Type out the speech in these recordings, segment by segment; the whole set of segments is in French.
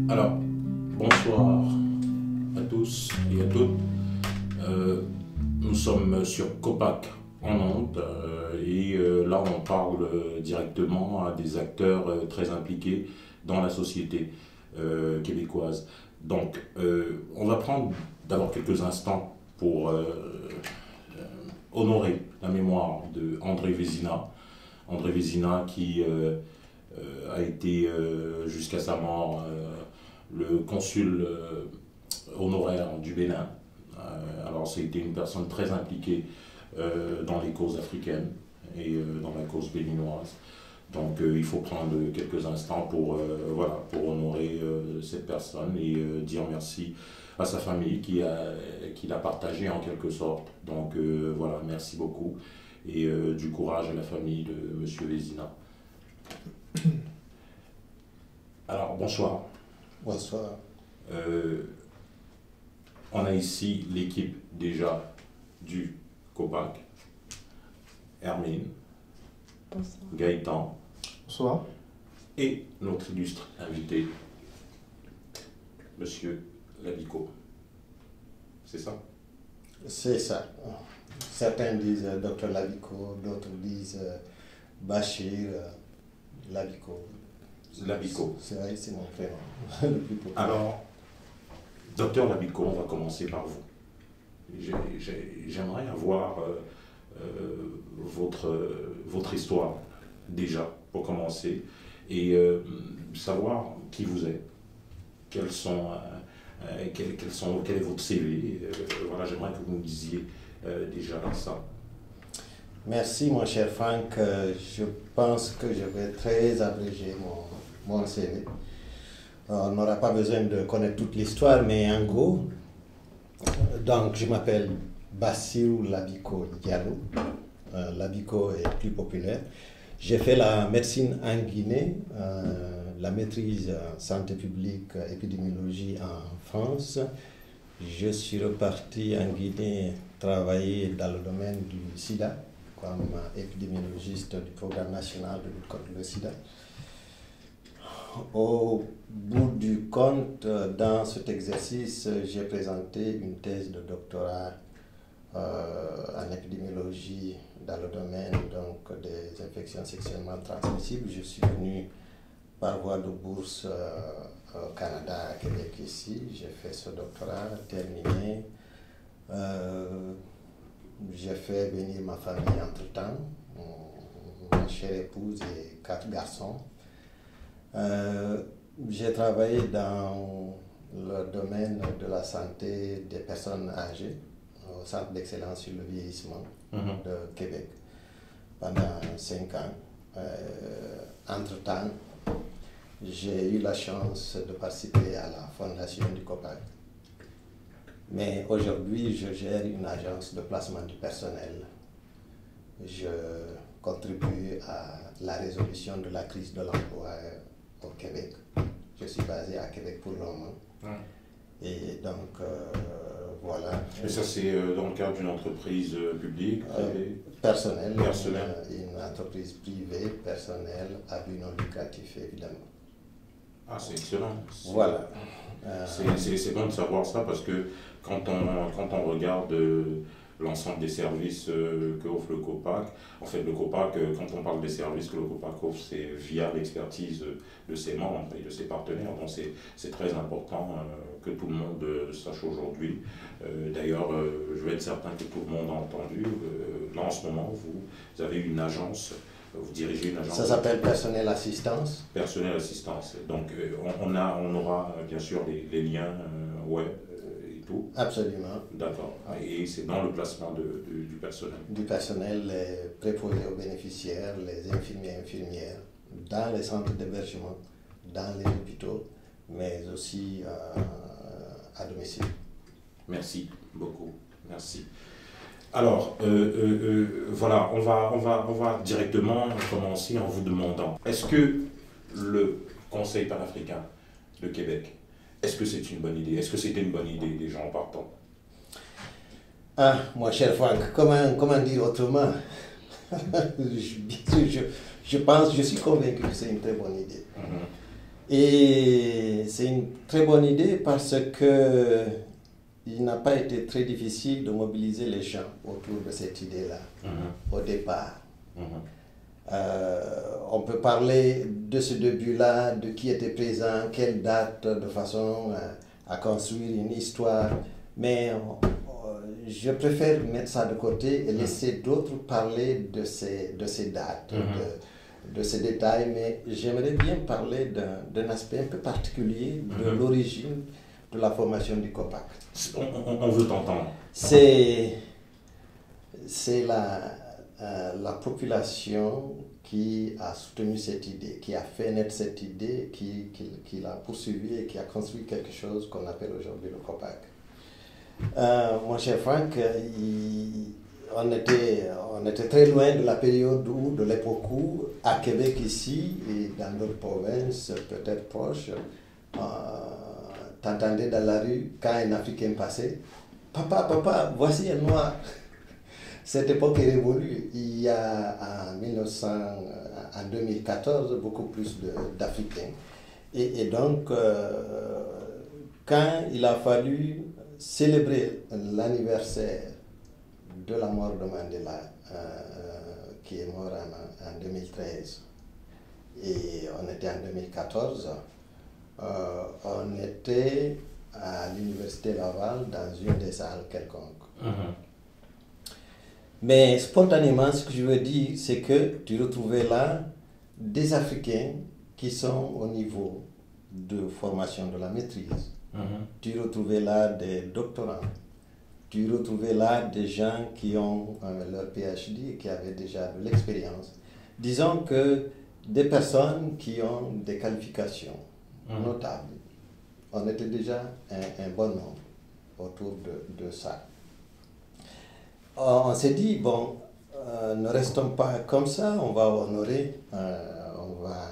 Alors, bonsoir à tous et à toutes. Nous sommes sur Copac en Nantes là on parle directement à des acteurs très impliqués dans la société québécoise. Donc, on va prendre d'abord quelques instants pour honorer la mémoire de André Vézina. André Vézina qui a été jusqu'à sa mort le consul honoraire du Bénin. Alors c'était une personne très impliquée dans les causes africaines et dans la cause béninoise. Donc il faut prendre quelques instants pour, voilà, pour honorer cette personne et dire merci à sa famille qui l'a partagé en quelque sorte. Donc voilà, merci beaucoup et du courage à la famille de M. Vézina. Alors bonsoir. Bonsoir. On a ici l'équipe déjà du Copac. Hermine, Bonsoir. Gaëtan. Bonsoir. Et notre illustre invité, Monsieur Labico. C'est ça? C'est ça. Certains disent Dr Labico, d'autres disent Bachir Labico. Labico. C'est vrai, c'est mon prénom le plus populaire. Alors, Docteur Labico, on va commencer par vous. J'aimerais avoir votre histoire déjà pour commencer et savoir qui vous êtes, quel est votre CV. Voilà, j'aimerais que vous nous disiez déjà ça. Merci mon cher Franck. Je pense que je vais très abréger mon CV. On n'aura pas besoin de connaître toute l'histoire, mais en gros, donc je m'appelle Bassirou Labico Diallo. Labico est plus populaire. J'ai fait la médecine en Guinée, la maîtrise en santé publique, épidémiologie en France. Je suis reparti en Guinée travailler dans le domaine du sida comme épidémiologiste du programme national de lutte contre le sida. Au bout du compte, dans cet exercice, j'ai présenté une thèse de doctorat en épidémiologie dans le domaine donc, des infections sexuellement transmissibles. Je suis venu par voie de bourse au Canada, à Québec ici. J'ai fait ce doctorat, terminé. J'ai fait venir ma famille entre-temps, ma chère épouse et 4 garçons. J'ai travaillé dans le domaine de la santé des personnes âgées au Centre d'excellence sur le vieillissement de Québec pendant 5 ans. Entre-temps, j'ai eu la chance de participer à la fondation du Copac. Mais aujourd'hui, je gère une agence de placement du personnel. Je contribue à la résolution de la crise de l'emploi au Québec. Je suis basé à Québec pour le moment. Et donc, voilà. Et ça, c'est dans le cadre d'une entreprise publique, privée? Personnelle. Personnelle. Une entreprise privée, personnelle, à but non lucratif, évidemment. Ah, c'est excellent. Voilà. C'est bon de savoir ça parce que quand on regarde l'ensemble des services qu'offre le Copac, en fait le Copac, quand on parle des services que le Copac offre, c'est via l'expertise de ses membres et de ses partenaires. Donc c'est très important que tout le monde sache aujourd'hui. D'ailleurs, je vais être certain que tout le monde a entendu. Là en ce moment, vous avez une agence. Vous dirigez une agence. Ça s'appelle Personnel Assistance. Personnel Assistance. Donc on aura bien sûr les liens web et tout. Absolument. D'accord. Et c'est dans le placement du personnel. Du personnel, les préposés aux bénéficiaires, les infirmiers et infirmières, dans les centres d'hébergement, dans les hôpitaux, mais aussi à domicile. Merci beaucoup. Merci. Alors, voilà, on va directement commencer en vous demandant, est-ce que le Conseil panafricain de Québec, est-ce que c'est une bonne idée? Est-ce que c'était une bonne idée des gens partant? Ah, mon cher Franck, comment dire autrement? je pense, je suis convaincu que c'est une très bonne idée. Et c'est une très bonne idée parce que il n'a pas été très difficile de mobiliser les gens autour de cette idée-là, au départ. On peut parler de ce début-là, de qui était présent, quelle date, de façon à construire une histoire, mais je préfère mettre ça de côté et laisser d'autres parler de ces dates, de ces détails, mais j'aimerais bien parler d'un aspect un peu particulier de l'origine de la formation du COPAC. On veut t'entendre. C'est la population qui a soutenu cette idée, qui a fait naître cette idée, qui l'a poursuivie et qui a construit quelque chose qu'on appelle aujourd'hui le COPAC. Mon cher Franck, on était très loin de la période où, de l'époque où, à Québec ici et dans d'autres provinces peut-être proches, t'entendais dans la rue quand un Africain passait, papa, voici un noir. Cette époque est révolue. Il y a en 2014 beaucoup plus d'Africains. Et donc, quand il a fallu célébrer l'anniversaire de la mort de Mandela, qui est mort en 2013, et on était en 2014, on était à l'Université Laval dans une des salles quelconques. Mais spontanément, ce que je veux dire, c'est que tu retrouvais là des Africains qui sont au niveau de formation de la maîtrise. Tu retrouvais là des doctorants. Tu retrouvais là des gens qui ont leur PhD et qui avaient déjà de l'expérience. Disons que des personnes qui ont des qualifications notables. On était déjà un bon nombre autour de ça. On s'est dit, bon, ne restons pas comme ça, on va honorer, on va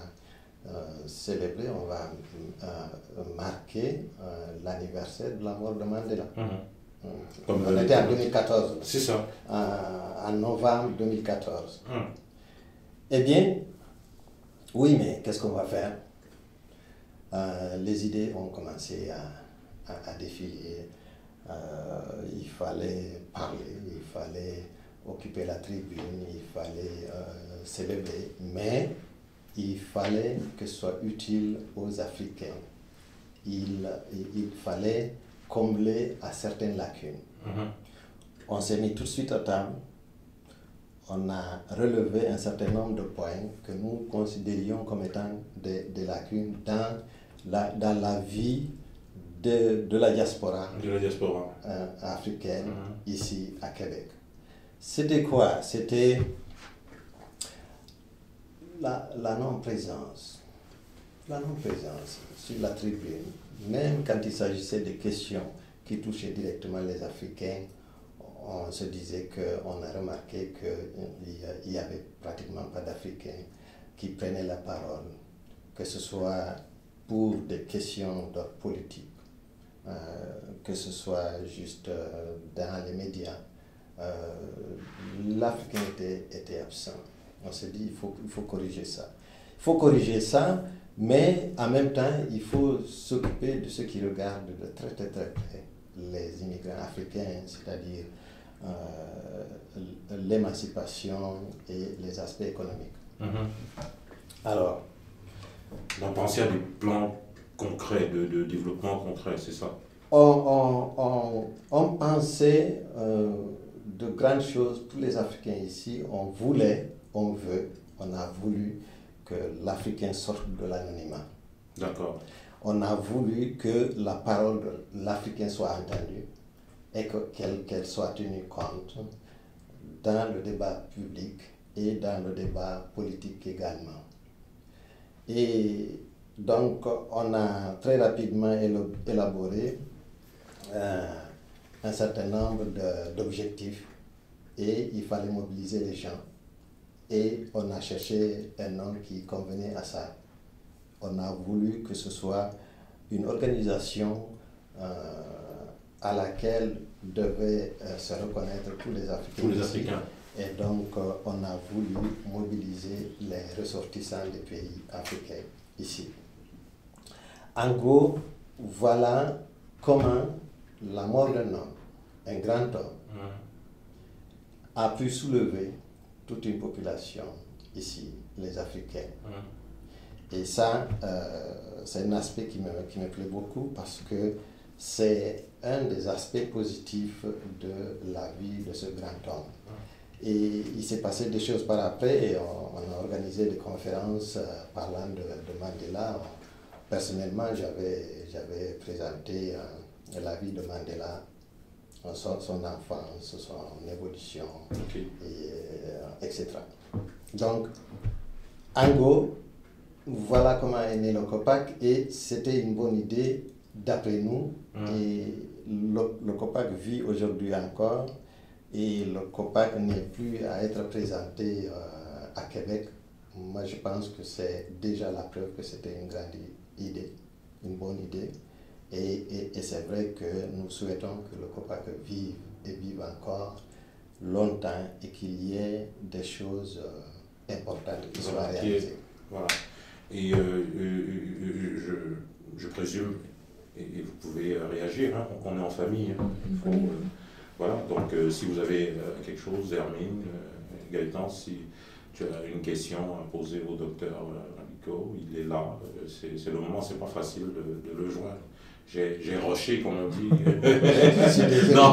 célébrer, on va marquer l'anniversaire de la mort de Mandela. On était en 2014. C'est ça. En novembre 2014. Eh bien, oui, mais qu'est-ce qu'on va faire? Les idées ont commencé à défiler. Il fallait parler, il fallait occuper la tribune, il fallait célébrer, mais il fallait que ce soit utile aux Africains. Il fallait combler à certaines lacunes. On s'est mis tout de suite à table, on a relevé un certain nombre de points que nous considérions comme étant des lacunes dans la vie de la diaspora, africaine ici à Québec. C'était quoi? C'était la non-présence. La non-présence sur la tribune, même quand il s'agissait de questions qui touchaient directement les Africains, on se disait qu'on a remarqué qu'il n'y avait pratiquement pas d'Africains qui prenaient la parole, que ce soit pour des questions d'ordre politique, que ce soit juste dans les médias. L'Africain était absent. On s'est dit il faut corriger ça. Il faut corriger ça, mais en même temps, il faut s'occuper de ce qui regarde de très très très près les immigrants africains, c'est-à-dire l'émancipation et les aspects économiques. Alors, donc penser à des plans concrets, de développement concret, c'est ça? On pensait de grandes choses pour les Africains ici. On a voulu que l'Africain sorte de l'anonymat. D'accord. On a voulu que la parole de l'Africain soit entendue et qu'elle soit tenue compte dans le débat public et dans le débat politique également. Et donc, on a très rapidement élaboré un certain nombre d'objectifs et il fallait mobiliser les gens. Et on a cherché un nom qui convenait à ça. On a voulu que ce soit une organisation à laquelle devaient se reconnaître tous les Africains. Tous les Africains. Et donc, on a voulu mobiliser les ressortissants des pays africains ici. En gros, voilà comment la mort d'un homme, un grand homme, a pu soulever toute une population ici, les Africains. Et ça, c'est un aspect qui me plaît beaucoup parce que c'est un des aspects positifs de la vie de ce grand homme. Et il s'est passé des choses par après et on a organisé des conférences parlant de Mandela. Personnellement, j'avais présenté la vie de Mandela, son enfance, son évolution, etc. Donc, en gros, voilà comment est né le COPAC et c'était une bonne idée d'après nous. Et le COPAC vit aujourd'hui encore et le COPAC n'est plus à être présenté à Québec. Moi, je pense que c'est déjà la preuve que c'était une grande idée, une bonne idée. Et c'est vrai que nous souhaitons que le COPAC vive et vive encore longtemps et qu'il y ait des choses importantes qui soient réalisées. Voilà. Et je présume, et vous pouvez réagir, hein, on est en famille. Hein, il faut, voilà, donc si vous avez quelque chose, Hermine, Gaëtan, si tu as une question à poser au docteur Rabico, il est là. C'est le moment, c'est pas facile de le joindre. J'ai rushé, comme on dit. non,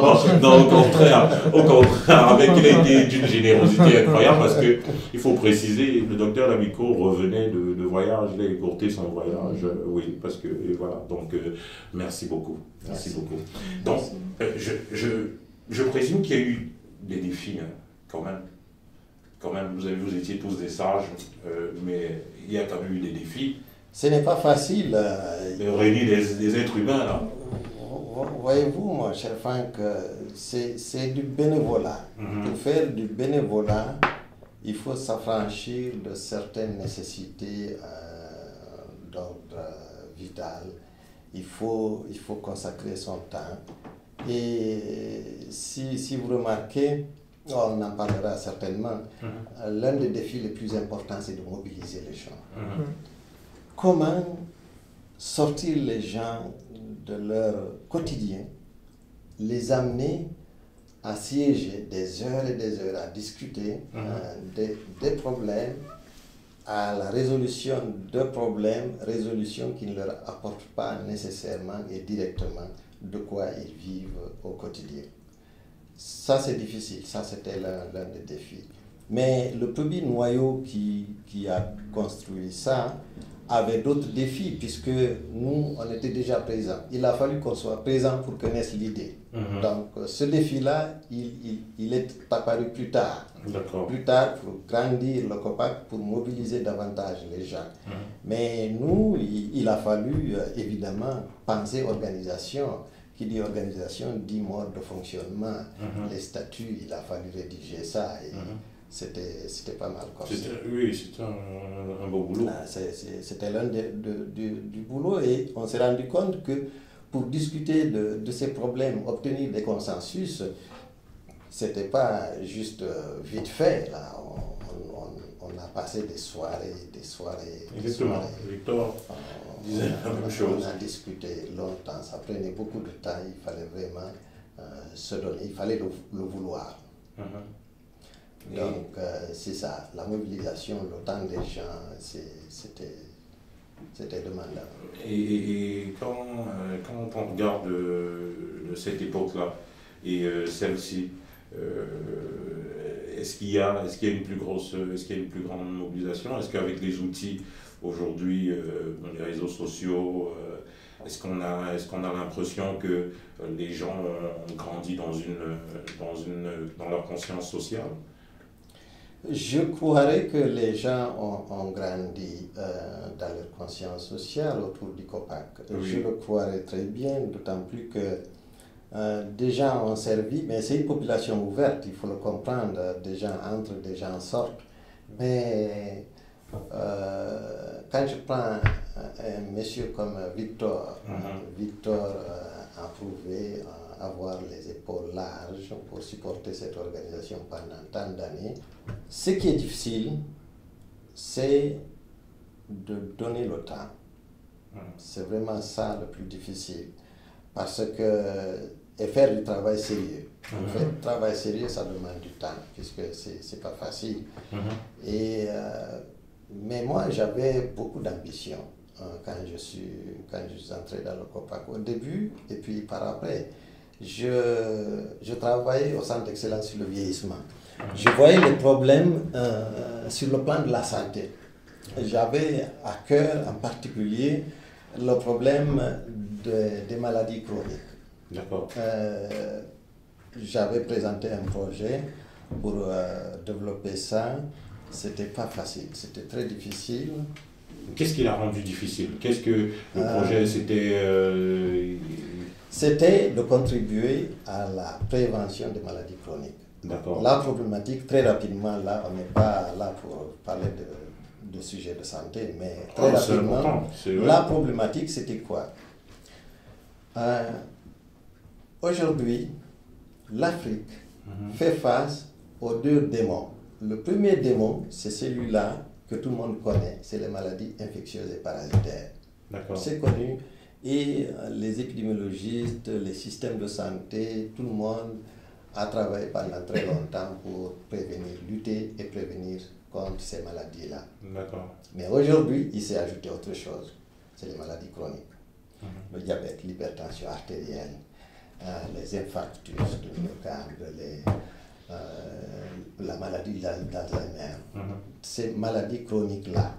au contraire, avec il a été d'une générosité incroyable parce que il faut préciser, le docteur Labico revenait de voyage, il a écourté son voyage, oui, parce que et voilà. Donc merci beaucoup, merci beaucoup. Donc je présume qu'il y a eu des défis, hein, quand même. Vous étiez tous des sages, mais il y a quand même eu des défis. Ce n'est pas facile. De réunir des êtres humains, là. Voyez-vous, mon cher Franck, c'est du bénévolat. Pour faire du bénévolat, il faut s'affranchir de certaines nécessités d'ordre vital. Il faut consacrer son temps. Et si vous remarquez, on en parlera certainement, l'un des défis les plus importants, c'est de mobiliser les gens. Comment sortir les gens de leur quotidien, les amener à siéger des heures et des heures à discuter des problèmes, à la résolution de problèmes, résolution qui ne leur apportent pas nécessairement et directement de quoi ils vivent au quotidien. Ça, c'est difficile, ça c'était l'un des défis. Mais le premier noyau qui a construit ça avait d'autres défis, puisque nous, on était déjà présents. Il a fallu qu'on soit présent pour que naisse l'idée. Donc, ce défi-là, il est apparu plus tard. Plus tard, pour grandir le COPAC, pour mobiliser davantage les gens. Mais nous, il a fallu, évidemment, penser organisation. Qui dit organisation, dit mode de fonctionnement. Les statuts, il a fallu rédiger ça. Et c'était pas mal corsé. Oui, c'était un beau boulot. C'était l'un du boulot et on s'est rendu compte que pour discuter de ces problèmes, obtenir des consensus, c'était pas juste vite fait. Là. On a passé des soirées. Exactement. Victor disait la même chose. On a discuté longtemps, ça prenait beaucoup de temps, il fallait vraiment se donner, il fallait le vouloir. Donc, c'est ça, la mobilisation, le temps des gens, c'était demandant. Et quand on regarde cette époque-là et celle-ci, est-ce qu'il y a une plus grande mobilisation? Est-ce qu'avec les outils aujourd'hui, les réseaux sociaux, est-ce qu'on a l'impression que les gens ont grandi dans leur conscience sociale? Je croirais que les gens ont grandi dans leur conscience sociale autour du COPAC. Oui. Je le croirais très bien, d'autant plus que des gens ont servi, mais c'est une population ouverte, il faut le comprendre. Des gens entrent, des gens sortent. Mais quand je prends un monsieur comme Victor, Victor a prouvé avoir les épaules larges pour supporter cette organisation pendant tant d'années. Ce qui est difficile, c'est de donner le temps C'est vraiment ça le plus difficile. Parce que, et faire du travail sérieux. Faire du travail sérieux, ça demande du temps, puisque c'est pas facile. Et, mais moi, j'avais beaucoup d'ambition quand je suis entré dans le COPAC au début, et puis par après. Je travaillais au Centre d'excellence sur le vieillissement. Je voyais les problèmes sur le plan de la santé. J'avais à cœur en particulier le problème des maladies chroniques. D'accord. J'avais présenté un projet pour développer ça. C'était pas facile, c'était très difficile. Qu'est-ce qui l'a rendu difficile? Qu'est-ce que le projet C'était de contribuer à la prévention des maladies chroniques. D'accord. La problématique, très rapidement, là, on n'est pas là pour parler de sujets de santé, mais très rapidement, la problématique, c'était quoi? Aujourd'hui, l'Afrique fait face aux deux démons. Le premier démon, c'est celui-là que tout le monde connaît, c'est les maladies infectieuses et parasitaires. C'est connu. Et les épidémiologistes, les systèmes de santé, tout le monde a travaillé pendant très longtemps pour prévenir, lutter et prévenir contre ces maladies-là. Mais aujourd'hui, il s'est ajouté autre chose, c'est les maladies chroniques. Le diabète, l'hypertension artérielle, les infarctus du myocarde, la maladie d'Alzheimer, ces maladies chroniques-là.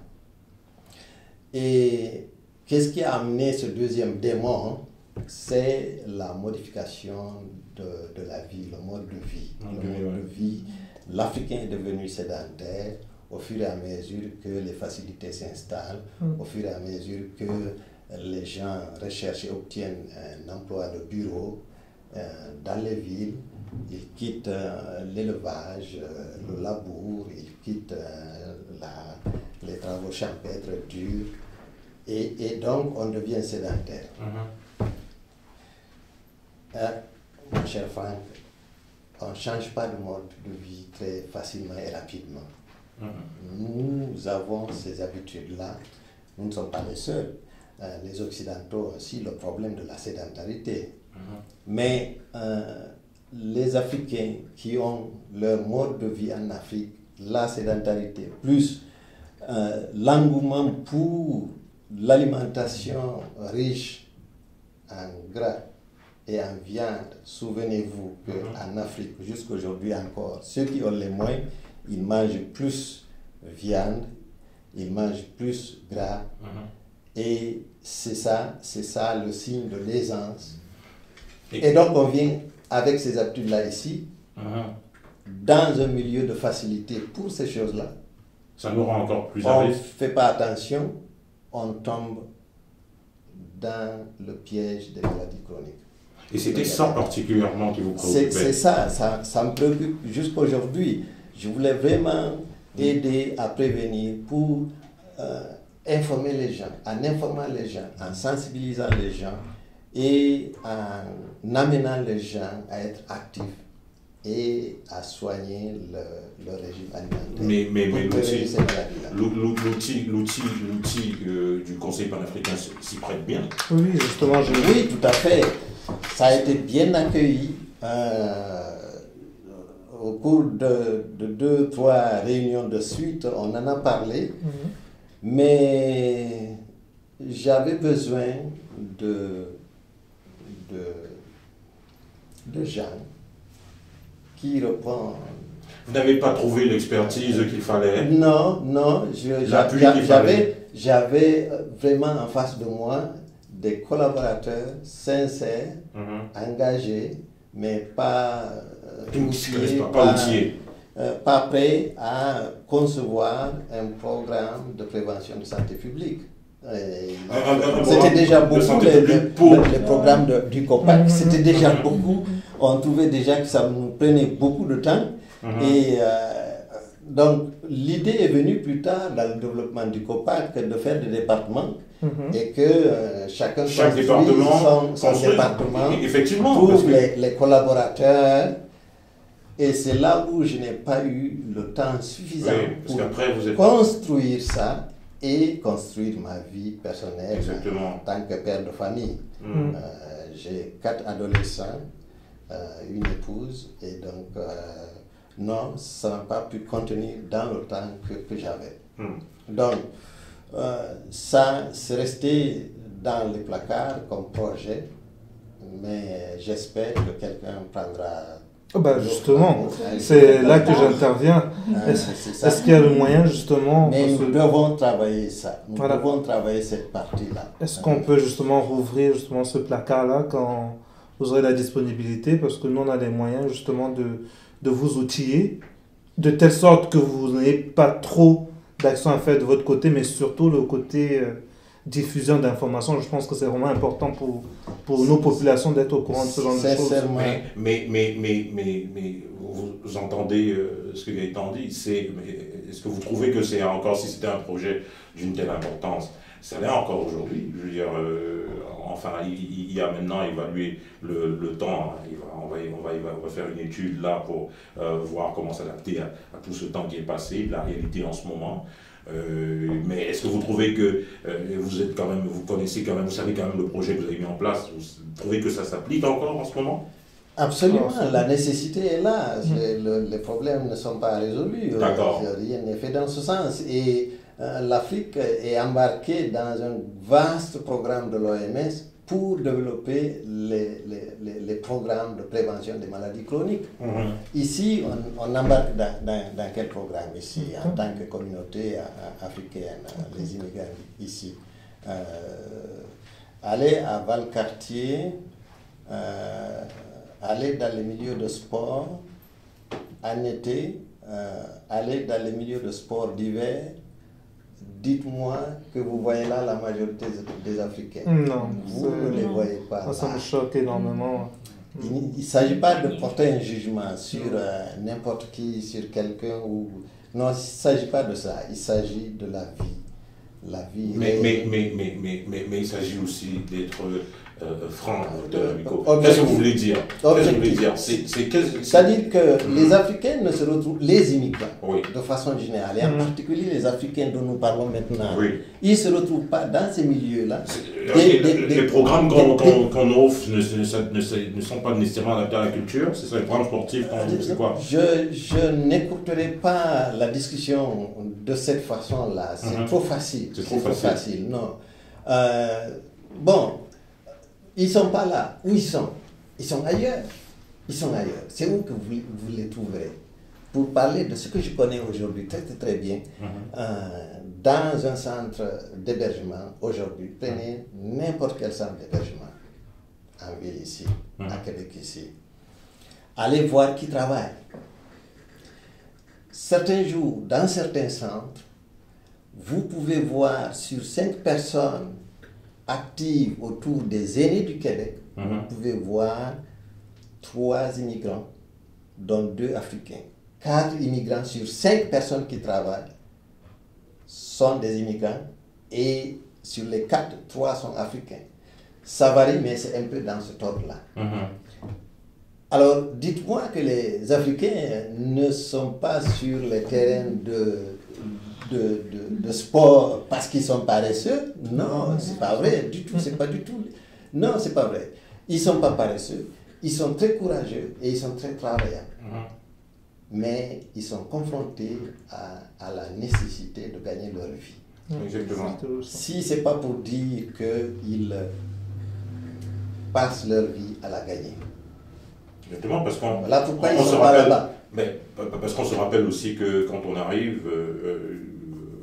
Et qu'est-ce qui a amené ce deuxième démon? C'est la modification de la vie, le mode de vie. Le mode de vie. L'Africain est devenu sédentaire au fur et à mesure que les facilités s'installent, au fur et à mesure que les gens recherchent et obtiennent un emploi de bureau dans les villes. Ils quittent l'élevage, le labour, ils quittent les travaux champêtres durs. Et donc, on devient sédentaire. Mon cher Franck, on ne change pas de mode de vie très facilement et rapidement. Nous avons ces habitudes-là. Nous ne sommes pas les seuls. Les Occidentaux ont aussi le problème de la sédentarité. Mais les Africains qui ont leur mode de vie en Afrique, la sédentarité, plus l'engouement pour l'alimentation riche en gras et en viande, souvenez-vous qu'en Afrique, jusqu'aujourd'hui encore, ceux qui ont les moyens, ils mangent plus viande, ils mangent plus gras, et c'est ça le signe de l'aisance. Et donc on vient avec ces habitudes-là ici, dans un milieu de facilité pour ces choses-là. Ça nous rend encore plus à risque. On ne fait pas attention, on tombe dans le piège des maladies chroniques. Et c'était ça particulièrement qui vous préoccupait? C'est ça me préoccupe jusqu'à aujourd'hui. Je voulais vraiment aider à prévenir pour informer les gens, en informant les gens, en sensibilisant les gens et en amenant les gens à être actifs et à soigner le régime alimentaire. Mais l'outil du Conseil panafricain s'y prête bien. Oui, justement. Oui, tout à fait. Ça a été bien accueilli au cours de 2-3 réunions de suite. On en a parlé. Mais j'avais besoin de gens qui répondent. Vous n'avez pas trouvé l'expertise qu'il fallait? Non, j'avais vraiment en face de moi des collaborateurs sincères, engagés, mais pas outillés, pas prêts à concevoir un programme de prévention de santé publique. C'était déjà beaucoup les programmes du COPAC, c'était déjà beaucoup. On trouvait déjà que ça nous prenait beaucoup de temps. Et donc l'idée est venue plus tard dans le développement du COPAC de faire des départements et que chaque département son département effectivement, trouve les collaborateurs. Et c'est là où je n'ai pas eu le temps suffisant pour construire ça et construire ma vie personnelle Exactement. en tant que père de famille. J'ai 4 adolescents, une épouse, et donc non, ça n'a pas pu contenir dans le temps que j'avais. Donc, ça, c'est resté dans les placards comme projet, mais j'espère que quelqu'un prendra... Justement, c'est là que j'interviens. Est-ce qu'il y a le moyen justement... Mais nous devons travailler ça, nous devons travailler cette partie-là. Est-ce qu'on peut justement rouvrir justement ce placard-là quand vous aurez la disponibilité, parce que nous on a les moyens justement de vous outiller, de telle sorte que vous n'ayez pas trop d'action à faire de votre côté, mais surtout le côté diffusion d'informations. Je pense que c'est vraiment important pour nos populations d'être au courant de ce genre de choses. Mais vous entendez ce que Gaëtan dit, est-ce que vous trouvez que c'est encore, si c'était un projet d'une telle importance, ça l'est encore aujourd'hui? Je veux dire, enfin, il y a maintenant évalué le temps, on va faire une étude là pour voir comment s'adapter à tout ce temps qui est passé, la réalité en ce moment. Mais est-ce que vous trouvez que vous connaissez quand même, vous savez quand même le projet que vous avez mis en place, vous trouvez que ça s'applique encore en ce moment? Absolument, la nécessité est là, les problèmes ne sont pas résolus, rien n'est fait dans ce sens. Et l'Afrique est embarquée dans un vaste programme de l'OMS pour développer les programmes de prévention des maladies chroniques. Ici, on embarque dans quel programme ici, en tant que communauté africaine, les immigrants ici? Aller à Valcartier, aller dans les milieux de sport en été, aller dans les milieux de sport d'hiver. Dites-moi que vous voyez là la majorité des Africains. Non, vous ne les voyez pas. Ça me choque énormément. Il ne s'agit pas de porter un jugement sur n'importe qui, sur quelqu'un. Non, il ne s'agit pas de ça. Il s'agit de la vie. La vie. Mais il s'agit aussi d'être franc, Dr Biko. Qu'est-ce que vous voulez dire? C'est-à-dire que les Africains ne se retrouvent, les immigrants, de façon générale, et en particulier les Africains dont nous parlons maintenant, ils ne se retrouvent pas dans ces milieux-là. Les programmes qu'on offre ne sont pas nécessairement adaptés à la culture, c'est ça, les programmes sportifs, c'est quoi? Je n'écouterai pas la discussion de cette façon-là, c'est trop facile. C'est trop facile. Non. Bon. Ils ne sont pas là. Où ils sont? Ils sont ailleurs. Ils sont ailleurs. C'est où que vous les trouverez? Pour parler de ce que je connais aujourd'hui très, très, très bien, dans un centre d'hébergement, aujourd'hui, prenez n'importe quel centre d'hébergement, en ville ici, à Québec ici. Allez voir qui travaille. Certains jours, dans certains centres, vous pouvez voir sur 5 personnes active autour des aînés du Québec, vous pouvez voir 3 immigrants, dont 2 Africains. 4 immigrants sur 5 personnes qui travaillent sont des immigrants, et sur les 4, 3 sont africains. Ça varie, mais c'est un peu dans ce ordre-là. Alors, dites-moi que les Africains ne sont pas sur les terrains de sport parce qu'ils sont paresseux. Non, c'est pas vrai du tout, c'est pas du tout. Non, c'est pas vrai. Ils sont pas paresseux, ils sont très courageux et ils sont très travaillants. Mais ils sont confrontés à la nécessité de gagner leur vie. Exactement. Si c'est pas pour dire qu'ils passent leur vie à la gagner. Exactement, parce qu'on se rappelle, mais parce qu'on se rappelle aussi que quand on arrive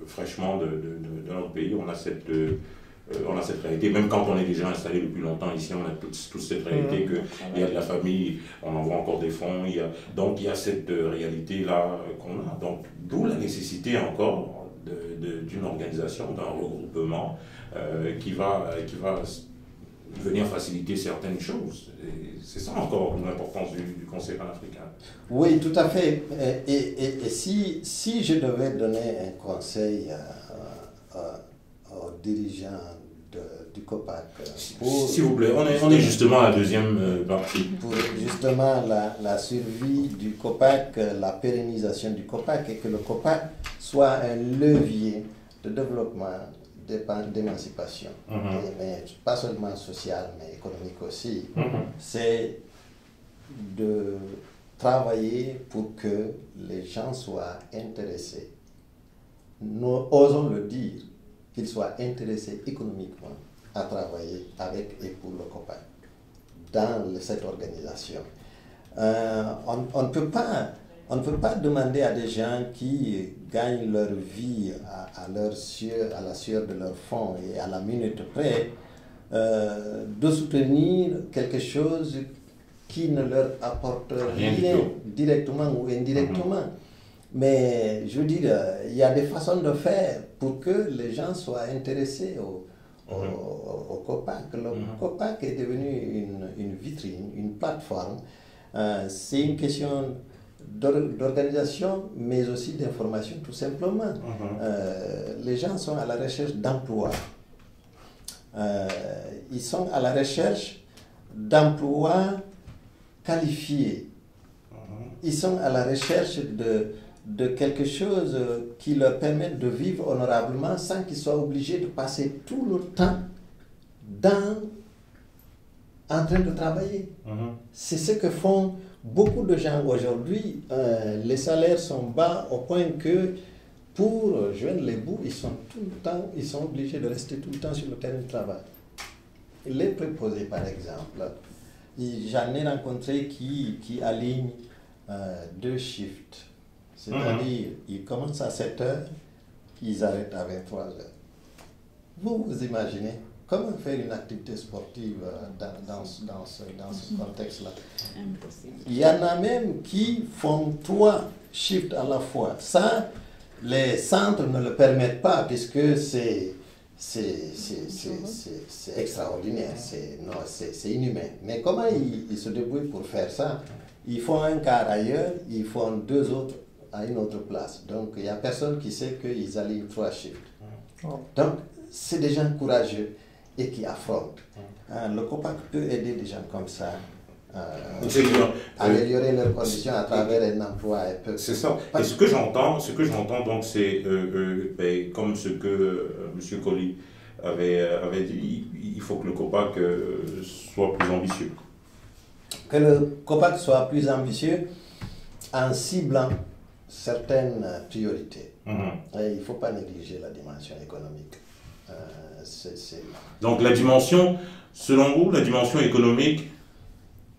fraîchement de notre pays, on a cette réalité, même quand on est déjà installé depuis longtemps ici, on a toute cette réalité qu'il y a de la famille, on envoie encore des fonds, donc il y a cette réalité-là qu'on a. Donc d'où la nécessité encore d'une organisation, d'un regroupement qui va venir faciliter certaines choses. C'est ça encore l'importance du Conseil panafricain. Oui, tout à fait. Et si je devais donner un conseil aux dirigeants du COPAC... S'il vous plaît, on est justement à la deuxième partie. Pour justement la survie du COPAC, la pérennisation du COPAC, et que le COPAC soit un levier de développement, d'émancipation, mais pas seulement sociale, mais économique aussi, c'est de travailler pour que les gens soient intéressés. Nous osons le dire, qu'ils soient intéressés économiquement à travailler avec et pour le COPAC dans cette organisation. On ne peut pas demander à des gens qui gagnent leur vie à la sueur de leur front et à la minute près de soutenir quelque chose qui ne leur apporte rien directement ou indirectement. Mais je veux dire, il y a des façons de faire pour que les gens soient intéressés au COPAC. Le COPAC est devenu une vitrine, une plateforme. C'est une question d'organisation, mais aussi d'information, tout simplement. Les gens sont à la recherche d'emploi. Ils sont à la recherche d'emplois qualifiés. Ils sont à la recherche de quelque chose qui leur permette de vivre honorablement sans qu'ils soient obligés de passer tout le temps en train de travailler. C'est ce que font beaucoup de gens aujourd'hui. Les salaires sont bas au point que pour joindre les bouts, ils sont obligés de rester tout le temps sur le terrain de travail. Les préposés, par exemple, j'en ai rencontré qui alignent 2 shifts. C'est-à-dire, ils commencent à 7 heures, ils arrêtent à 23 heures. Vous imaginez comment faire une activité sportive dans ce contexte-là? Impossible. Il y en a même qui font 3 shifts à la fois. Ça, les centres ne le permettent pas puisque c'est extraordinaire, c'est inhumain. Mais comment ils se débrouillent pour faire ça? Ils font un quart ailleurs, ils font 2 autres à une autre place. Donc, il n'y a personne qui sait qu'ils alignent 3 shifts. Donc, c'est des gens courageux et qui affrontent. Le COPAC peut aider des gens comme ça à améliorer leurs conditions à travers un emploi. C'est ça. Et ce que j'entends, donc, c'est comme ce que M. Colli avait dit, il faut que le COPAC soit plus ambitieux. Que le COPAC soit plus ambitieux en ciblant certaines priorités. Et il ne faut pas négliger la dimension économique. Donc la dimension, selon vous, la dimension économique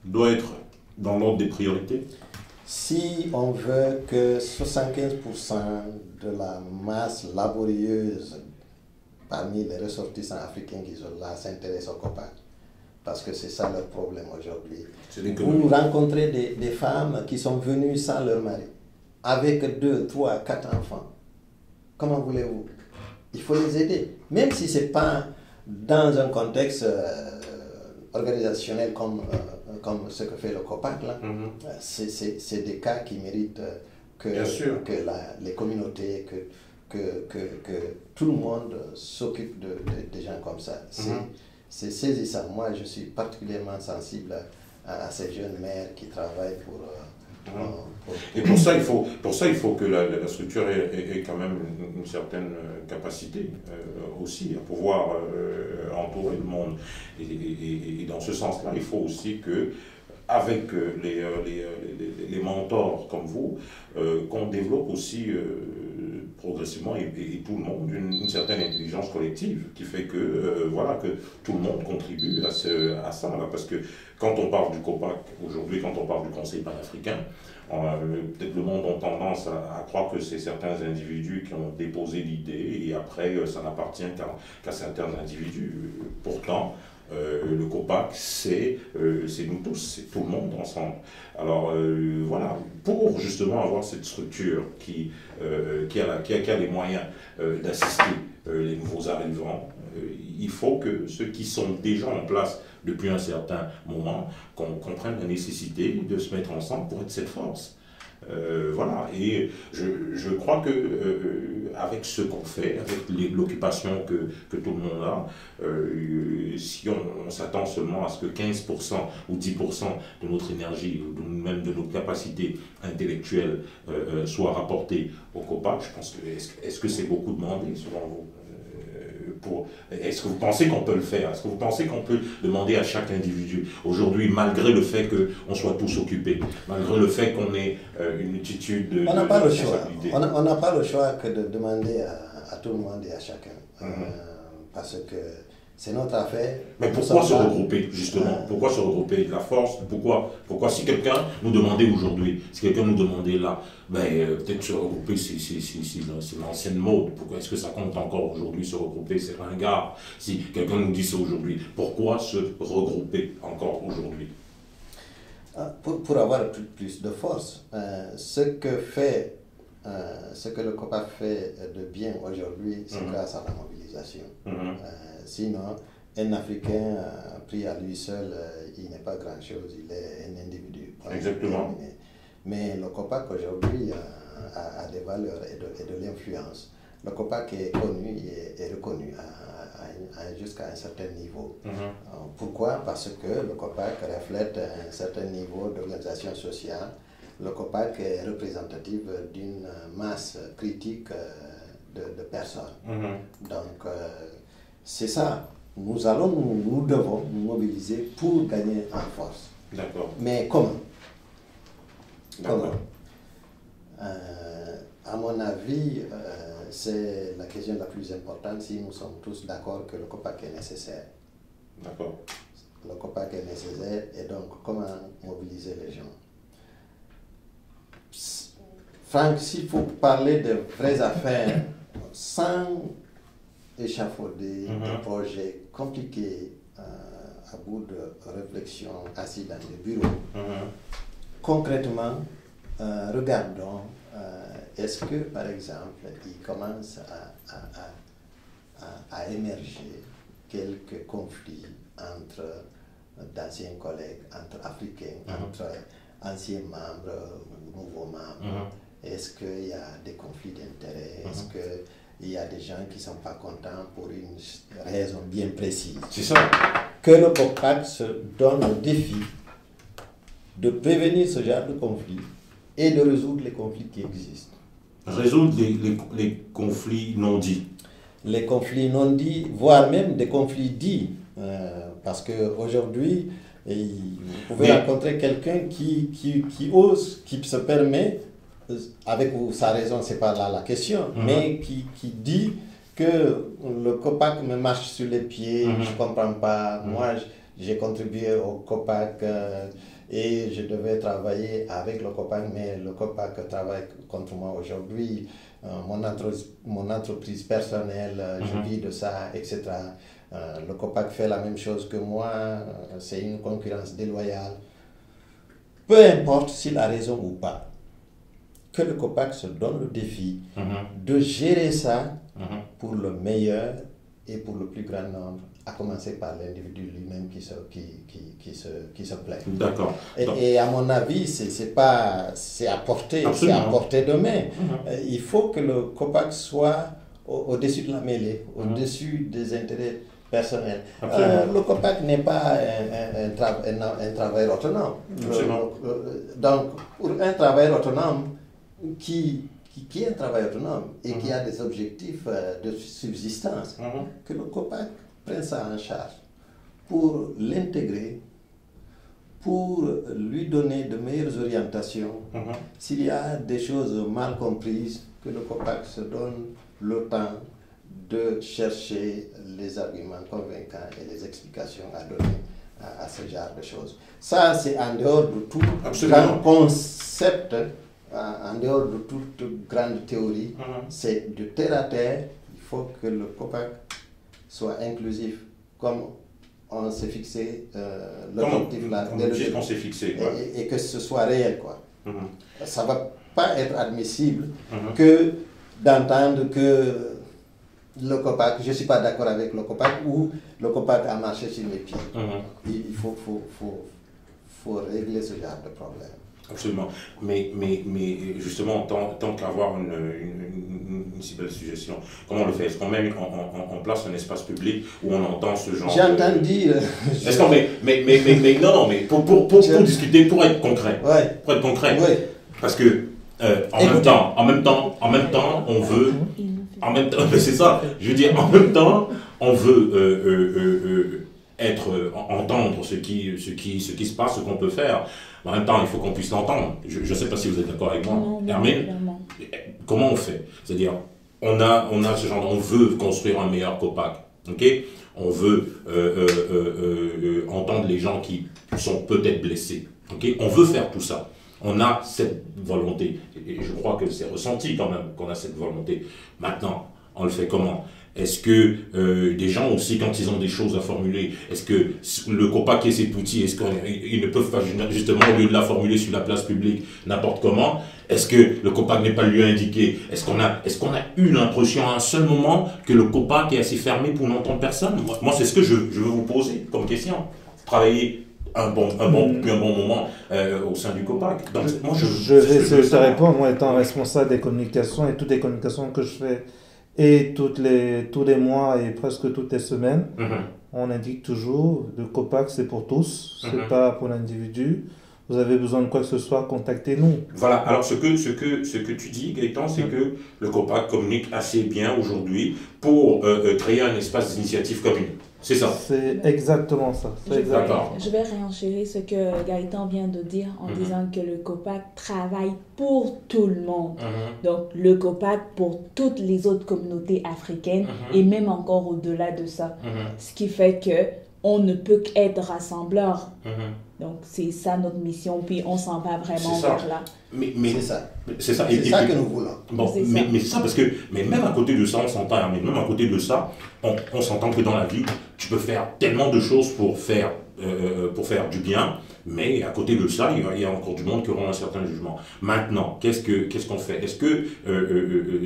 doit être dans l'ordre des priorités? Si on veut que 75% de la masse laborieuse parmi les ressortissants africains qui sont là s'intéressent au COPAC, parce que c'est ça leur problème aujourd'hui. Vous rencontrez des femmes qui sont venues sans leur mari, avec 2, 3, 4 enfants. Comment voulez-vous? Il faut les aider. Même si ce n'est pas dans un contexte organisationnel comme ce que fait le COPAC, là, c'est des cas qui méritent que les communautés, que tout le monde s'occupe des gens comme ça. C'est saisissant. Moi, je suis particulièrement sensible à ces jeunes mères qui travaillent pour... Et pour ça, il faut que la structure ait quand même une certaine capacité aussi à pouvoir entourer le monde. Et dans ce sens-là, il faut aussi que, avec les mentors comme vous, qu'on développe aussi progressivement et tout le monde une certaine intelligence collective qui fait que, que tout le monde contribue à ça. Là, parce que quand on parle du COPAC aujourd'hui, quand on parle du Conseil panafricain, peut-être le monde a tendance à croire que c'est certains individus qui ont déposé l'idée et après ça n'appartient qu'à certains individus. Pourtant, le COPAC, c'est nous tous, c'est tout le monde ensemble. Alors pour justement avoir cette structure qui a les moyens d'assister les nouveaux arrivants, il faut que ceux qui sont déjà en place depuis un certain moment, qu'on comprenne la nécessité de se mettre ensemble pour être cette force. Voilà, et je crois que avec ce qu'on fait, avec l'occupation que tout le monde a, si on s'attend seulement à ce que 15% ou 10% de notre énergie, ou même de nos capacités intellectuelles soient rapportées au COPAC, je pense que est-ce que c'est beaucoup demandé selon vous? Est-ce que vous pensez qu'on peut le faire? Est-ce que vous pensez qu'on peut demander à chaque individu, aujourd'hui, malgré le fait qu'on soit tous occupés, malgré le fait qu'on ait une attitude de On n'a pas le choix. responsabilité? On n'a pas le choix que de demander à tout le monde et à chacun. Parce que c'est notre affaire. Mais pourquoi se regrouper, justement? Pourquoi se regrouper? La force, pourquoi si quelqu'un nous demandait aujourd'hui, si quelqu'un nous demandait là, peut-être se regrouper, c'est l'ancienne mode. Pourquoi est-ce que ça compte encore aujourd'hui, se regrouper? C'est ringard. Si quelqu'un nous dit ça aujourd'hui, pourquoi se regrouper encore aujourd'hui? Pour avoir plus de force. Ce que le COPAC fait de bien aujourd'hui, c'est grâce à la mobilisation. Sinon, un Africain pris à lui seul, il n'est pas grand-chose, il est un individu. Exactement. Mais le COPAC aujourd'hui a des valeurs et de l'influence. Le COPAC est connu et reconnu jusqu'à un certain niveau. Pourquoi? Parce que le COPAC reflète un certain niveau d'organisation sociale. Le COPAC est représentatif d'une masse critique de personnes. Donc, c'est ça. Nous devons nous mobiliser pour gagner en force. D'accord. Mais comment? D'accord. À mon avis, c'est la question la plus importante si nous sommes tous d'accord que le COPAC est nécessaire. D'accord. Le COPAC est nécessaire et donc comment mobiliser les gens? Franck, s'il faut parler de vraies affaires sans échafauder des projets compliqués à bout de réflexion assis dans des bureaux, concrètement, regardons, est-ce que, par exemple, il commence à émerger quelques conflits entre d'anciens collègues, entre Africains, entre anciens membres ou nouveaux membres? Est-ce qu'il y a des conflits d'intérêts? Est-ce qu'il y a des gens qui ne sont pas contents pour une raison bien précise? C'est ça. Que le COPAC se donne le défi de prévenir ce genre de conflits et de résoudre les conflits qui existent. Résoudre les conflits non dits. Les conflits non dits, voire même des conflits dits. Parce qu'aujourd'hui, vous pouvez rencontrer quelqu'un qui ose, qui se permet, avec sa raison, c'est pas là la question, mais qui dit que le COPAC me marche sur les pieds, je comprends pas, moi j'ai contribué au COPAC et je devais travailler avec le COPAC, mais le COPAC travaille contre moi aujourd'hui, mon entreprise personnelle, je vis de ça, etc. Le COPAC fait la même chose que moi, c'est une concurrence déloyale. Peu importe s'il a raison ou pas, que le COPAC se donne le défi de gérer ça pour le meilleur et pour le plus grand nombre, à commencer par l'individu lui-même qui se plaît. D'accord. Et à mon avis, c'est à portée de main. Il faut que le COPAC soit au-dessus de la mêlée, au-dessus des intérêts personnels. Le COPAC n'est pas un travailleur autonome. Donc, pour un travailleur autonome qui est un travail autonome et qui a des objectifs de subsistance, que le COPAC prenne ça en charge pour l'intégrer, pour lui donner de meilleures orientations. S'il y a des choses mal comprises, que le COPAC se donne le temps de chercher les arguments convaincants et les explications à donner à ce genre de choses. Ça, c'est en dehors de tout grand concept, en dehors de toute grande théorie, c'est de terre à terre. Il faut que le COPAC soit inclusif, comme on s'est fixé l'objectif là. On s'est fixé. Et que ce soit réel, quoi. Ça ne va pas être admissible que d'entendre que le COPAC, je ne suis pas d'accord avec le COPAC, ou le COPAC a marché sur mes pieds. Il faut régler ce genre de problème. Absolument. Mais justement, tant qu'avoir une si belle suggestion, comment on le fait? Est-ce qu'on met en place un espace public où on entend ce genre J'ai entendu. Est-ce qu'on non, mais pour discuter, pour être concret. Ouais. Pour être concret. Ouais. Parce que en même temps, on veut. En même temps, c'est ça. Je veux dire, en même temps, on veut entendre ce qui se passe, ce qu'on peut faire. En même temps, il faut qu'on puisse l'entendre. Je ne sais pas si vous êtes d'accord avec moi. Hermine, comment on fait? C'est-à-dire, on a ce genre, on veut construire un meilleur COPAC. Ok? On veut entendre les gens qui sont peut-être blessés. Ok? On veut faire tout ça. On a cette volonté. Et je crois que c'est ressenti quand même qu'on a cette volonté. Maintenant, on le fait comment? Est-ce que des gens aussi, quand ils ont des choses à formuler, est-ce que le COPAC et ses outils, est-ce qu'ils ne peuvent pas justement, au lieu de la formuler sur la place publique, n'importe comment? Est-ce que le COPAC n'est pas le lieu indiqué? Est-ce qu'on a eu l'impression à un seul moment que le COPAC est assez fermé pour n'entendre personne? Moi, c'est ce que je veux vous poser comme question. Travailler un bon moment au sein du COPAC. Donc, moi, je vais te répondre, moi étant responsable des communications et toutes les communications que je fais et tous les mois et presque toutes les semaines, on indique toujours le COPAC c'est pour tous, c'est pas pour l'individu. Vous avez besoin de quoi que ce soit, contactez-nous. Voilà, alors ce que tu dis, Gaëtan, c'est que le COPAC communique assez bien aujourd'hui pour créer un espace d'initiative commune. C'est ça. C'est exactement ça. Je vais réenchérir ce que Gaëtan vient de dire en disant que le COPAC travaille pour tout le monde. Donc le COPAC pour toutes les autres communautés africaines et même encore au-delà de ça. Ce qui fait que on ne peut qu'être rassembleur. Donc c'est ça notre mission, puis on s'en va vraiment vers là. Mais c'est ça. C'est ça que nous voulons. Bon, mais c'est ça parce que, mais même à côté de ça, on s'entend, mais même à côté de ça, on s'entend que dans la vie, tu peux faire tellement de choses pour faire du bien, mais à côté de ça, il y a encore du monde qui aura un certain jugement. Maintenant, qu'est-ce qu'on fait? Est-ce que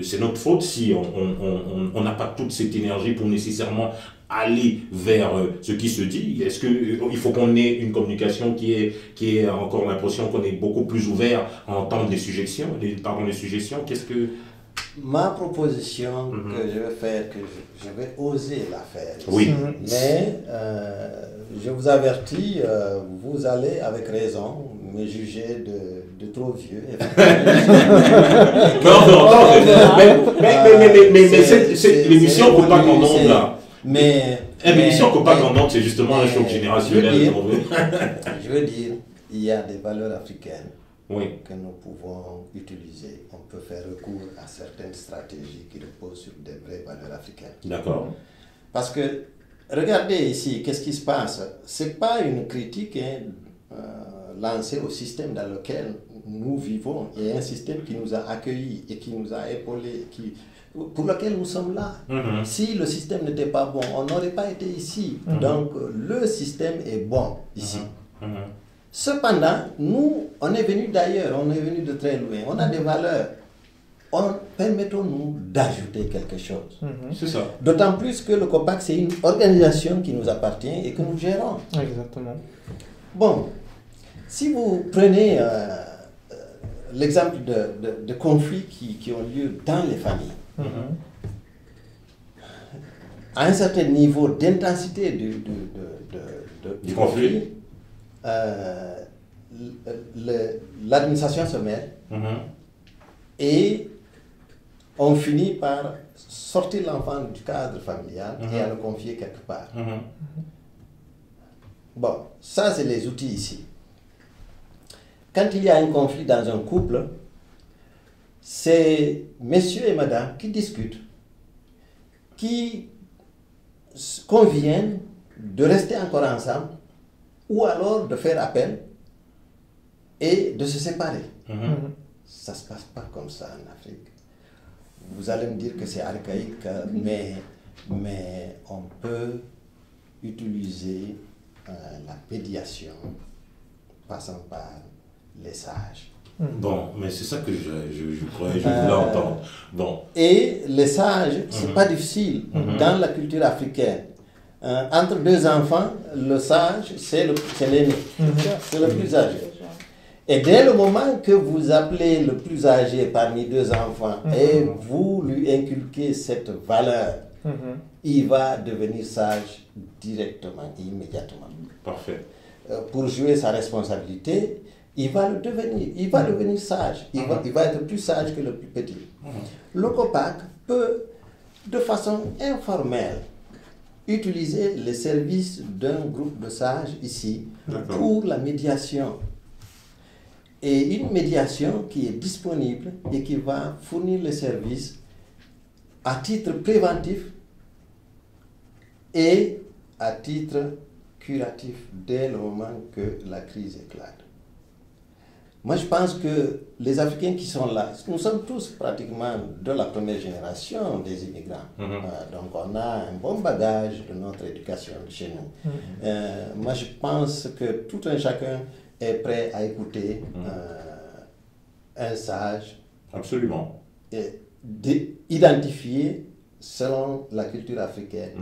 c'est notre faute si on n'a pas toute cette énergie pour nécessairement aller vers ce qui se dit? Est-ce qu'il faut qu'on ait une communication qui ait encore l'impression qu'on est beaucoup plus ouvert à entendre les suggestions? Qu'est-ce que... Ma proposition que je vais faire, que je vais oser la faire. Oui. Mais je vous avertis, vous allez avec raison me juger de trop vieux. Mais c'est l'émission COPAC en ondes là. L'émission COPAC en ondes, c'est justement un choc générationnel. Je veux dire, il y a des valeurs africaines. Oui. Que nous pouvons utiliser. On peut faire recours à certaines stratégies qui reposent sur des vraies valeurs africaines. D'accord. Parce que, regardez ici, qu'est-ce qui se passe? Ce n'est pas une critique lancée au système dans lequel nous vivons. Il y a un système qui nous a accueillis et qui nous a épaulés, pour lequel nous sommes là. Si le système n'était pas bon, on n'aurait pas été ici. Donc, le système est bon ici. Cependant, nous, on est venus d'ailleurs, on est venus de très loin, on a des valeurs. Permettons-nous d'ajouter quelque chose. C'est ça. D'autant plus que le COPAC, c'est une organisation qui nous appartient et que nous gérons. Exactement. Bon, si vous prenez l'exemple de conflits qui ont lieu dans les familles, à un certain niveau d'intensité du conflit, l'administration se mêle et on finit par sortir l'enfant du cadre familial et à le confier quelque part. Bon, ça c'est les outils ici. Quand il y a un conflit dans un couple, c'est messieurs et madame qui discutent, qui conviennent de rester encore ensemble ou alors de faire appel et de se séparer. Ça ne se passe pas comme ça en Afrique. Vous allez me dire que c'est archaïque, mais on peut utiliser la médiation passant par les sages. Bon, mais c'est ça que je croyais, je voulais entendre. Bon. Et les sages, c'est pas difficile dans la culture africaine. Entre deux enfants, le sage, c'est l'aîné. C'est le plus âgé. Et dès le moment que vous appelez le plus âgé parmi deux enfants et vous lui inculquez cette valeur, il va devenir sage directement, immédiatement. Parfait. Pour jouer sa responsabilité, il va le devenir. Il va devenir sage. Il va être plus sage que le plus petit. Le COPAC peut, de façon informelle, utiliser les services d'un groupe de sages ici pour la médiation. Et une médiation qui est disponible et qui va fournir les services à titre préventif et à titre curatif dès le moment que la crise éclate. Moi, je pense que les Africains qui sont là, nous sommes tous pratiquement de la première génération des immigrants. Donc, on a un bon bagage de notre éducation chez nous. Moi, je pense que tout un chacun est prêt à écouter un sage. Absolument. Et identifié selon la culture africaine.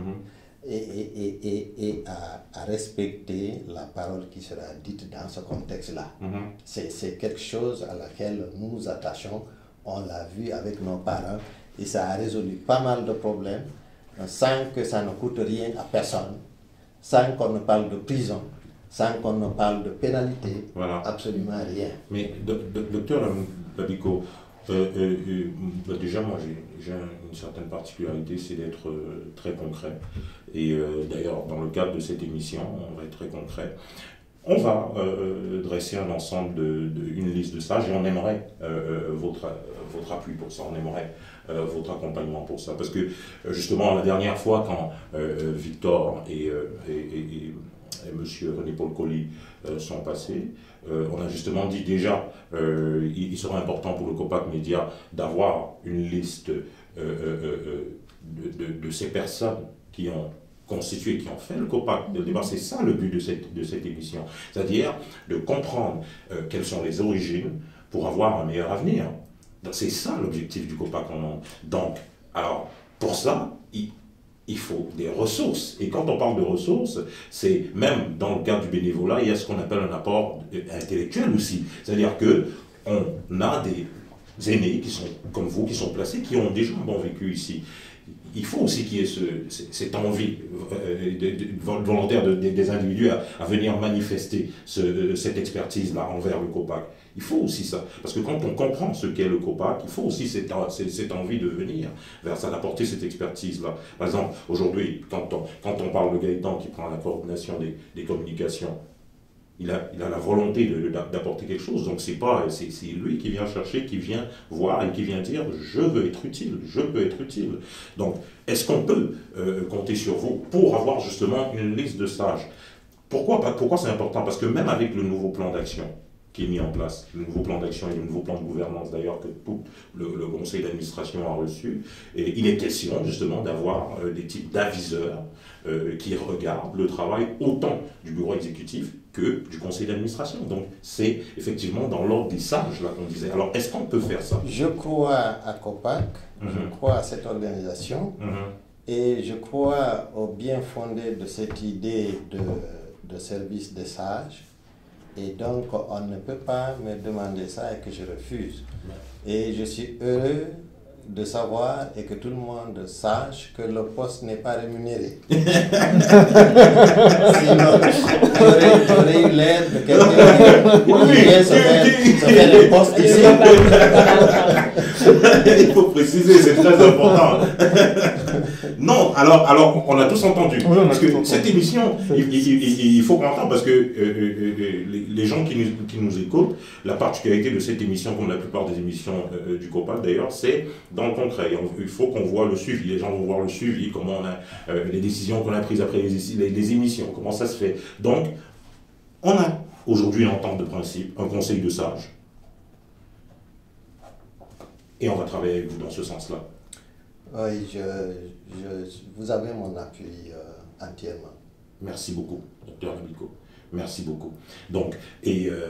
Et à respecter la parole qui sera dite dans ce contexte-là. C'est quelque chose à laquelle nous nous attachons. On l'a vu avec nos parents et ça a résolu pas mal de problèmes sans que ça ne coûte rien à personne, sans qu'on ne parle de prison, sans qu'on ne parle de pénalité, absolument rien. Mais docteur Babiko, déjà, moi, j'ai une certaine particularité, c'est d'être très concret. Et d'ailleurs, dans le cadre de cette émission, on va être très concret. On va dresser un ensemble une liste de sages et on aimerait votre appui pour ça, on aimerait votre accompagnement pour ça. Parce que, justement, la dernière fois, quand Victor et M. René-Paul Colli sont passés, on a justement dit déjà, il sera important pour le COPAC Média d'avoir une liste de ces personnes qui ont constitué, qui ont fait le COPAC. C'est ça le but de cette émission, c'est-à-dire de comprendre quelles sont les origines pour avoir un meilleur avenir. C'est ça l'objectif du COPAC en monde. Donc, alors, pour ça, il faut des ressources. Et quand on parle de ressources, c'est même dans le cadre du bénévolat, il y a ce qu'on appelle un apport intellectuel aussi. C'est-à-dire qu'on a des aînés qui sont comme vous, qui sont placés, qui ont déjà un bon vécu ici. Il faut aussi qu'il y ait cette envie volontaire des individus à venir manifester cette expertise-là envers le COPAC. Il faut aussi ça, parce que quand on comprend ce qu'est le COPAC, il faut aussi cette envie de venir vers ça, d'apporter cette expertise-là. Par exemple, aujourd'hui, quand on parle de Gaëtan qui prend la coordination des communications, il a la volonté d'apporter quelque chose, donc c'est lui qui vient chercher, qui vient voir et qui vient dire « je veux être utile, je peux être utile ». Donc, est-ce qu'on peut compter sur vous pour avoir justement une liste de sages? Pourquoi c'est important? Parce que même avec le nouveau plan d'action qui est mis en place, le nouveau plan d'action et le nouveau plan de gouvernance d'ailleurs que tout le conseil d'administration a reçu, et il est question justement d'avoir des types d'aviseurs qui regardent le travail autant du bureau exécutif que du conseil d'administration. Donc c'est effectivement dans l'ordre des sages là qu'on disait. Alors est-ce qu'on peut faire ça? Je crois à COPAC, je crois à cette organisation et je crois au bien fondé de cette idée de service des sages. Et donc, on ne peut pas me demander ça et que je refuse. Et je suis heureux de savoir et que tout le monde sache que le poste n'est pas rémunéré. Sinon, j'aurais eu l'air de quelqu'un qui vient se faire un poste ici. Il faut préciser, c'est très important. Non, alors on a tous entendu. Oui, parce que cette émission, il faut qu'on entende, parce que les gens qui nous écoutent, la particularité de cette émission, comme la plupart des émissions du COPAC d'ailleurs, c'est dans le concret. Il faut qu'on voit le suivi. Les gens vont voir le suivi, comment on a les décisions qu'on a prises après les émissions, comment ça se fait. Donc, on a aujourd'hui une entente de principe, un conseil de sages. Et on va travailler avec vous dans ce sens-là. Oui, vous avez mon appui entièrement. Merci beaucoup, docteur Babiko. Merci beaucoup. Donc,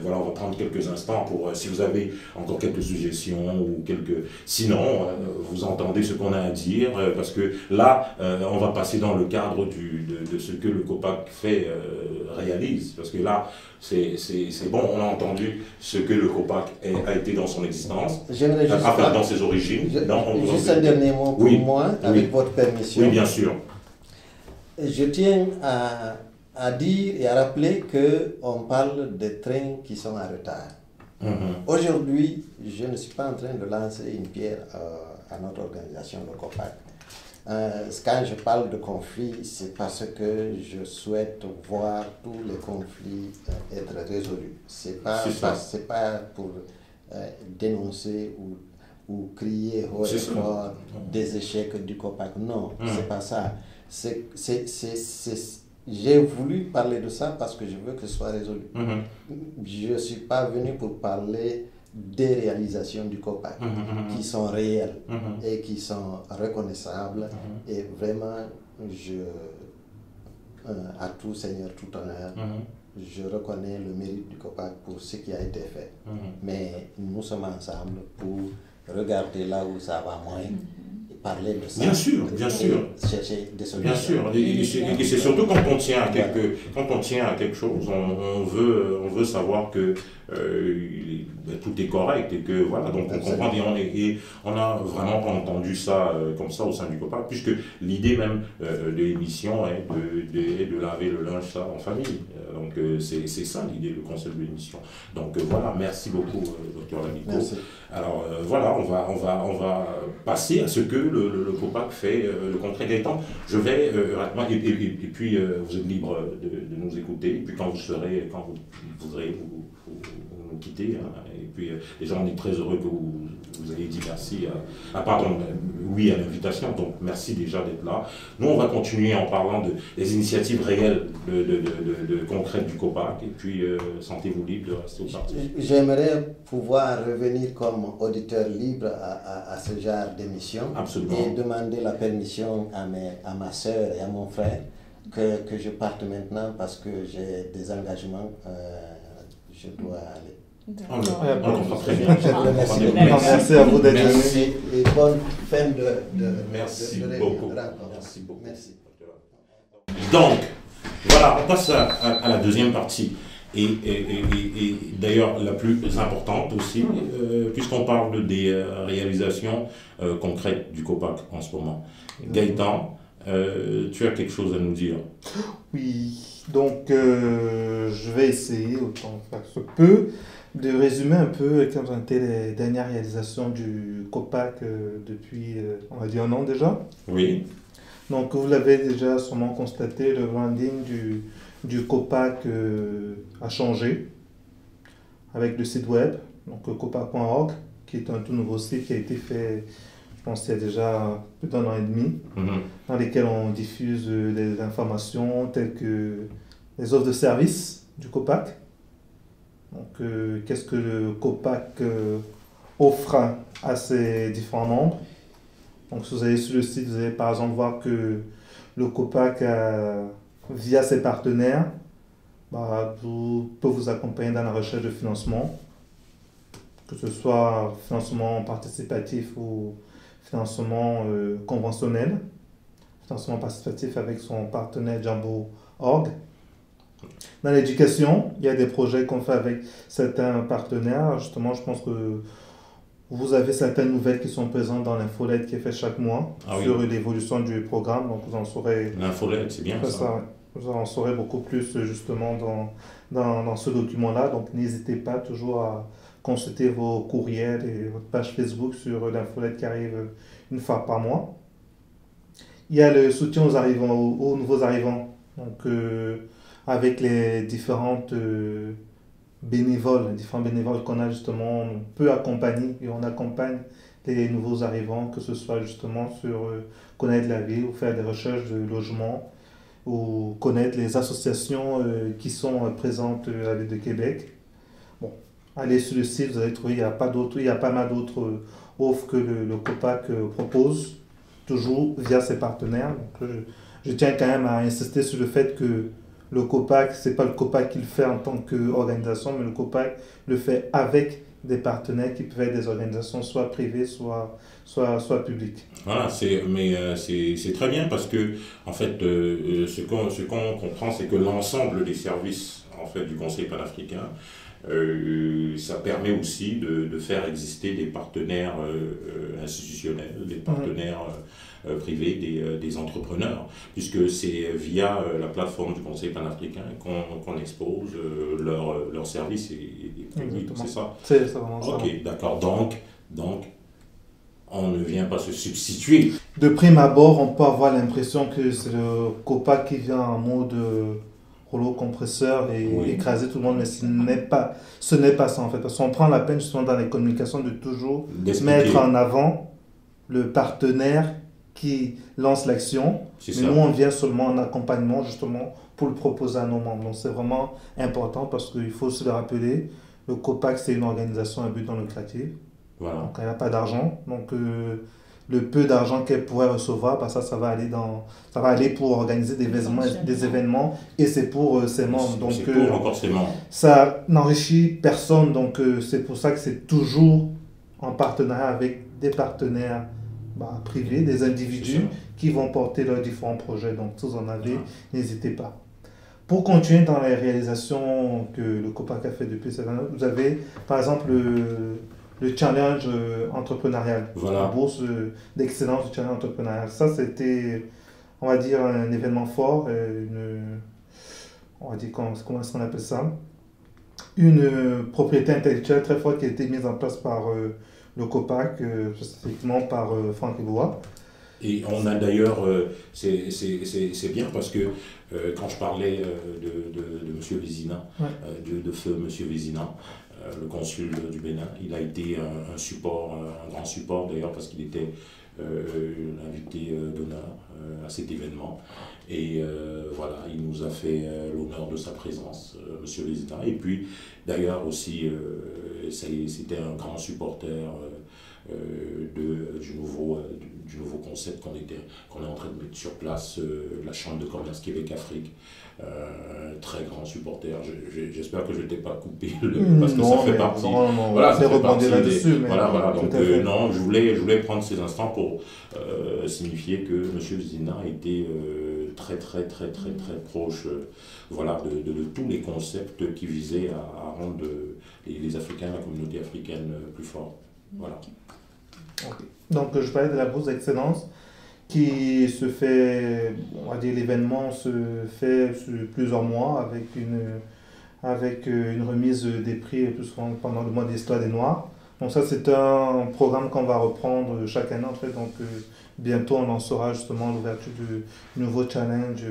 voilà, on va prendre quelques instants pour, si vous avez encore quelques suggestions ou quelques... Sinon, vous entendez ce qu'on a à dire, parce que là, on va passer dans le cadre de ce que le COPAC fait, réalise. Parce que là, c'est bon, on a entendu ce que le COPAC a été dans son existence, dans ses origines. Juste un dernier mot pour moi, avec votre permission. Oui, bien sûr. Je tiens à dire et à rappeler qu'on parle de trains qui sont en retard. Aujourd'hui, je ne suis pas en train de lancer une pierre à notre organisation, le COPAC. Quand je parle de conflit, c'est parce que je souhaite voir tous les conflits être résolus. C'est pas pour dénoncer ou crier haut et fort des échecs du COPAC. Non, c'est pas ça. J'ai voulu parler de ça parce que je veux que ce soit résolu. Je ne suis pas venu pour parler des réalisations du COPAC qui sont réelles et qui sont reconnaissables. Et vraiment, à tout seigneur, tout honneur, je reconnais le mérite du COPAC pour ce qui a été fait. Mais nous sommes ensemble pour regarder là où ça va moins. Parler de ça. Bien sûr, bien sûr. Chercher des solutions. Bien sûr. Et c'est surtout quand on tient à quelque chose, on veut savoir que tout est correct et que voilà, donc on comprend et on a vraiment pas entendu ça comme ça au sein du COPAC, puisque l'idée même de l'émission est de laver le linge ça en famille. Donc c'est ça l'idée, le concept de l'émission. Donc voilà, merci beaucoup, Dr Lamico. Alors voilà, on va passer à ce que le COPAC fait, le concret des temps. Je vais rapidement, et puis vous êtes libre de nous écouter, et puis quand vous voudrez nous quitter, hein, et puis déjà on est très heureux que vous ayez dit merci oui à l'invitation, donc merci déjà d'être là. Nous on va continuer en parlant des initiatives réelles concrètes du COPAC, et puis sentez-vous libre de rester au parti. J'aimerais pouvoir revenir comme auditeur libre à ce genre d'émission. Absolument. Et demander la permission à ma soeur et à mon frère que je parte maintenant parce que j'ai des engagements, je dois aller. On comprend très bien. Merci à vous d'être venu. Et bonne fin de Merci de beaucoup. Merci beaucoup. Merci. Donc, voilà, on passe à la deuxième partie. Et d'ailleurs, la plus importante aussi, puisqu'on parle des réalisations concrètes du COPAC en ce moment. Gaëtan, tu as quelque chose à nous dire? Oui, donc je vais essayer, autant faire que je peux, de résumer un peu quelles ont été les dernières réalisations du COPAC depuis, on va dire, un an déjà. Oui. Donc, vous l'avez déjà sûrement constaté, le branding du COPAC a changé avec le site web, donc copac.org, qui est un tout nouveau site qui a été fait, je pense, il y a déjà plus d'un an et demi, dans lesquels on diffuse des informations telles que les offres de services du COPAC. Donc, qu'est-ce que le COPAC offre à ses différents membres. Donc, si vous allez sur le site, vous allez par exemple voir que le COPAC, via ses partenaires, peut vous accompagner dans la recherche de financement, que ce soit financement participatif ou financement conventionnel. Financement participatif avec son partenaire Jambo.org. Dans l'éducation, il y a des projets qu'on fait avec certains partenaires. Justement, je pense que vous avez certaines nouvelles qui sont présentes dans l'infolette qui est faite chaque mois sur l'évolution du programme. Donc, vous en saurez... L'infolette, c'est bien ça. Vous en saurez beaucoup plus justement dans ce document-là. Donc, n'hésitez pas toujours à consulter vos courriels et votre page Facebook sur l'infolette qui arrive une fois par mois. Il y a le soutien aux nouveaux arrivants. Donc, avec les différents bénévoles qu'on a justement, on peut accompagner et on accompagne les nouveaux arrivants, que ce soit justement sur connaître la ville ou faire des recherches de logement ou connaître les associations qui sont présentes à la ville de Québec. Bon, allez sur le site, vous allez trouver, il y a pas mal d'autres offres que le COPAC propose, toujours via ses partenaires. Donc, je tiens quand même à insister sur le fait que Le COPAC, ce n'est pas le COPAC qui le fait en tant qu'organisation, mais le COPAC le fait avec des partenaires qui peuvent être des organisations soit privées, soit publiques. Voilà, c'est très bien parce que, en fait, ce qu'on comprend, c'est que l'ensemble des services en fait, du Conseil panafricain, ça permet aussi de faire exister des partenaires institutionnels, des partenaires privés, des entrepreneurs, puisque c'est via la plateforme du Conseil panafricain qu'on expose leurs services et produits, c'est ça? C'est vraiment ça. Ok, d'accord. Donc, on ne vient pas se substituer. De prime abord, on peut avoir l'impression que c'est le COPAC qui vient en mode rouleau compresseur et écraser tout le monde, mais ce n'est pas ça en fait. Parce qu'on prend la peine justement dans les communications de toujours mettre en avant le partenaire qui lance l'action, mais nous on vient seulement en accompagnement justement pour le proposer à nos membres. Donc c'est vraiment important parce qu'il faut se le rappeler, le COPAC c'est une organisation à but non lucratif. Voilà. Donc elle n'a pas d'argent, donc le peu d'argent qu'elle pourrait recevoir, bah, ça va aller pour organiser des événements et c'est pour ses membres. Donc c'est pour encore ses membres. Ça n'enrichit personne, donc c'est pour ça que c'est toujours en partenariat avec des partenaires privés, des individus qui vont porter leurs différents projets. Donc si vous en avez, n'hésitez pas. Pour continuer dans les réalisations que le COPAC a fait depuis cette année, vous avez par exemple le challenge entrepreneurial, la bourse d'excellence du challenge entrepreneurial. Ça, c'était, on va dire, un événement fort, on va dire, comment est-ce qu'on appelle ça? Une propriété intellectuelle très forte qui a été mise en place par le COPAC, spécifiquement par Franck Eboua. Et on a d'ailleurs, c'est bien parce que quand je parlais de M. Vézina, de feu M. Vézina, le consul du Bénin, il a été un support, un grand support d'ailleurs parce qu'il était l'invité d'honneur à cet événement. Et voilà, il nous a fait l'honneur de sa présence, M. Vézina. Et puis d'ailleurs aussi, c'était un grand supporter du nouveau concept qu'on est en train de mettre sur place, la Chambre de commerce Québec-Afrique. Très grand supporter. J'espère que je ne t'ai pas coupé parce que ça fait partie. Voilà, ça fait partie là-dessus. Voilà. Donc non, je voulais prendre ces instants pour signifier que M. Vézina était très proche de tous les concepts qui visaient à rendre les Africains, la communauté africaine plus forte. Voilà. Okay. Donc je parlais de la bourse d'excellence qui se fait, on va dire l'événement se fait sur plusieurs mois avec une remise des prix plus souvent pendant le mois d'Histoire des Noirs. Donc ça c'est un programme qu'on va reprendre chaque année en fait. Donc bientôt on lancera justement l'ouverture du nouveau challenge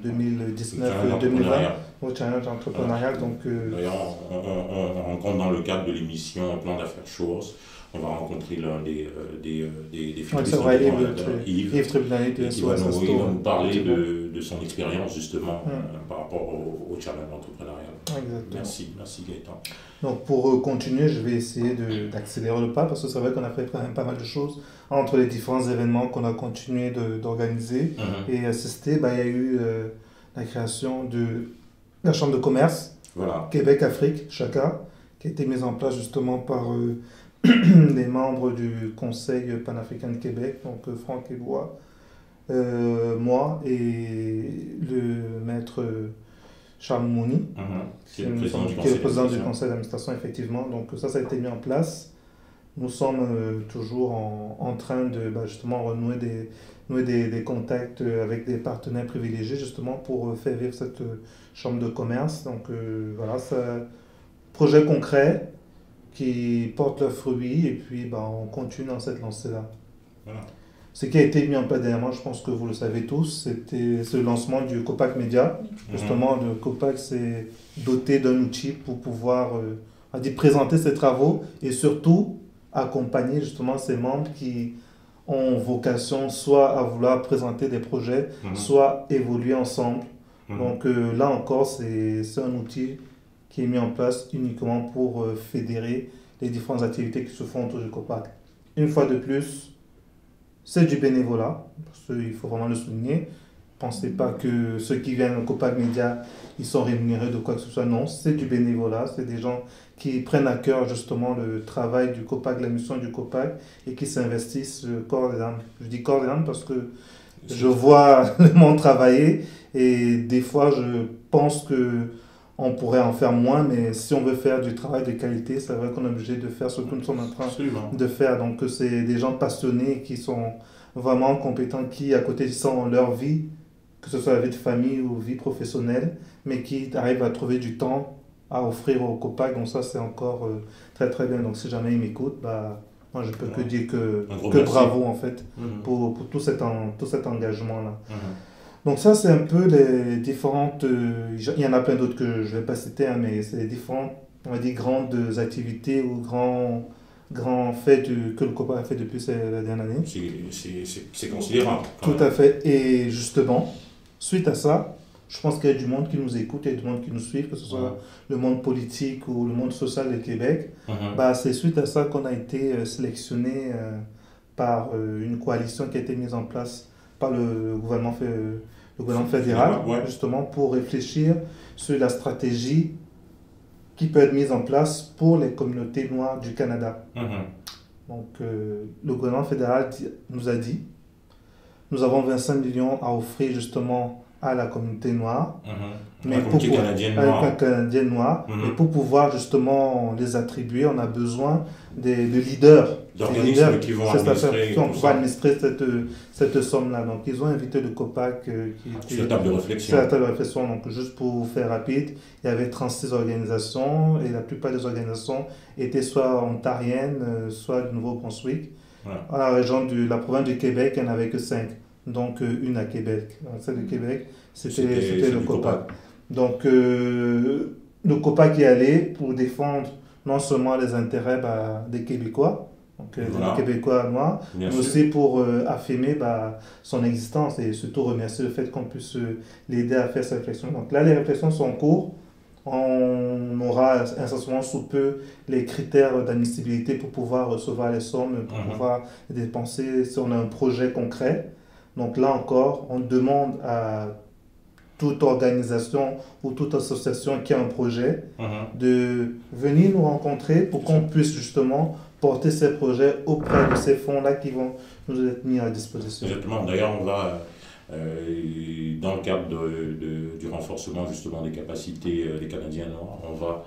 2019-2020, au challenge entrepreneurial. Donc d'ailleurs on rencontre dans le cadre de l'émission Plan d'affaires Shows. On va rencontrer l'un des finalistes, Yves Tribunal, qui va nous parler de son expérience justement par rapport au challenge entrepreneurial. Exactement. Merci Gaëtan. Donc pour continuer, je vais essayer d'accélérer le pas parce que c'est vrai qu'on a fait quand même pas mal de choses entre les différents événements qu'on a continué d'organiser et assister. Il y a eu la création de la Chambre de commerce Québec-Afrique, Chaka, qui a été mise en place justement par les membres du Conseil panafricain de Québec, donc Franck Eboua, moi et le maître Charles Mouni, qui est le président du conseil d'administration, effectivement. Donc ça a été mis en place. Nous sommes toujours en train de justement renouer des contacts avec des partenaires privilégiés justement pour faire vivre cette chambre de commerce. Donc voilà, c'est un projet concret qui porte leurs fruits et puis on continue dans cette lancée-là. Voilà. Ce qui a été mis en place dernièrement, je pense que vous le savez tous, c'était le lancement du COPAC Média. Justement, le COPAC s'est doté d'un outil pour pouvoir présenter ses travaux et surtout accompagner justement ses membres qui ont vocation soit à vouloir présenter des projets, soit évoluer ensemble. Donc là encore, c'est un outil qui est mis en place uniquement pour fédérer les différentes activités qui se font autour du COPAC. Une fois de plus, c'est du bénévolat, parce qu'il faut vraiment le souligner. pensez pas que ceux qui viennent au Copac Média, ils sont rémunérés de quoi que ce soit. Non, c'est du bénévolat, c'est des gens qui prennent à cœur justement le travail du Copac, la mission du Copac, et qui s'investissent corps et âme. Je dis corps et âme parce que je vois le monde travailler et des fois je pense que on pourrait en faire moins, mais si on veut faire du travail de qualité, c'est vrai qu'on est obligé de faire ce que nous sommes en train de faire. Donc c'est des gens passionnés qui sont vraiment compétents, qui à côté sont leur vie, que ce soit la vie de famille ou vie professionnelle, mais qui arrivent à trouver du temps à offrir au Copac. Donc ça c'est encore très très bien. Donc si jamais ils m'écoutent, bah, moi je peux que dire que bravo en fait pour tout cet engagement-là. Donc ça, c'est un peu les différentes... il y en a plein d'autres que je ne vais pas citer, hein, mais c'est les différentes, on va dire, grandes activités ou grands faits que le Copac a fait depuis la dernière année. C'est considérable. Tout à fait. Et justement, suite à ça, je pense qu'il y a du monde qui nous écoute, il y a du monde qui nous suit, que ce soit le monde politique ou le monde social du Québec. Bah, c'est suite à ça qu'on a été sélectionné par une coalition qui a été mise en place par le gouvernement fédéral, justement, pour réfléchir sur la stratégie qui peut être mise en place pour les communautés noires du Canada. Donc, le gouvernement fédéral nous a dit, nous avons 25 millions à offrir justement à la communauté noire, mais canadienne noire, mais pour pouvoir justement les attribuer, on a besoin de leaders, d'organismes qui vont administrer cette somme-là. Donc, ils ont invité le Copac sur la table de réflexion. Sur la table de réflexion. Donc, juste pour vous faire rapide, il y avait 36 organisations et la plupart des organisations étaient soit ontariennes, soit du Nouveau-Brunswick. À la région de la province du Québec, il n'y en avait que 5. Donc, une à Québec. Donc, celle du Québec, c'était le Copac. Donc, le Copac y allait pour défendre non seulement les intérêts des Québécois, donc des Québécois noirs, mais aussi pour affirmer son existence et surtout remercier le fait qu'on puisse l'aider à faire sa réflexion. Donc là, les réflexions sont en cours. On aura incessamment sous peu les critères d'admissibilité pour pouvoir recevoir les sommes, pour pouvoir dépenser si on a un projet concret. Donc là encore, on demande à toute organisation ou toute association qui a un projet de venir nous rencontrer pour qu'on puisse justement porter ces projets auprès de ces fonds-là qui vont nous être mis à disposition. Exactement. D'ailleurs, on va, dans le cadre du renforcement justement des capacités des Canadiens noirs, on va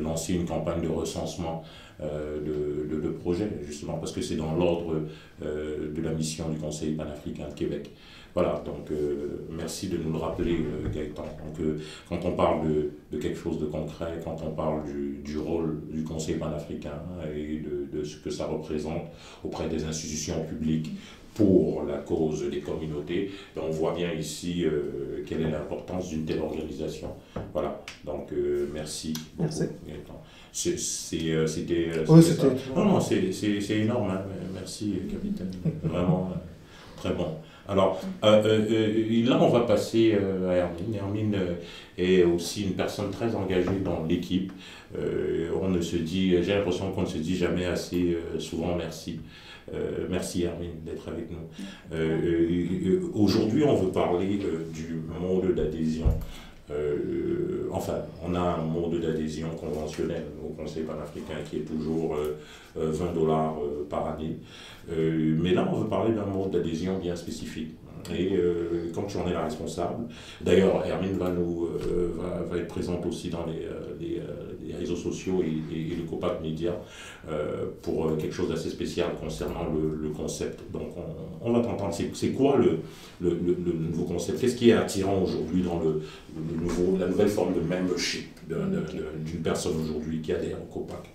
lancer une campagne de recensement de projets, justement, parce que c'est dans l'ordre de la mission du Conseil panafricain de Québec. Voilà, donc merci de nous le rappeler, Gaëtan. Donc, quand on parle de quelque chose de concret, quand on parle du rôle du Conseil panafricain et de ce que ça représente auprès des institutions publiques pour la cause des communautés, on voit bien ici quelle est l'importance d'une telle organisation. Voilà, donc merci beaucoup, Gaëtan. C'était énorme, hein. Merci, capitaine. Vraiment très bon. Alors, là, on va passer à Hermine. Hermine est aussi une personne très engagée dans l'équipe. J'ai l'impression qu'on ne se dit jamais assez souvent merci. Merci Hermine d'être avec nous. Aujourd'hui, on veut parler du mode d'adhésion. On a un mode d'adhésion conventionnel au Conseil panafricain qui est toujours $20 par année. Mais là, on veut parler d'un mode d'adhésion bien spécifique. Et comme tu en es la responsable, d'ailleurs, Hermine va être présente aussi dans les réseaux sociaux et le Copac Média pour quelque chose d'assez spécial concernant le concept. Donc, on va t'entendre. C'est quoi le nouveau concept? Qu'est-ce qui est attirant aujourd'hui dans la nouvelle forme de membership d'une personne aujourd'hui qui adhère au Copac?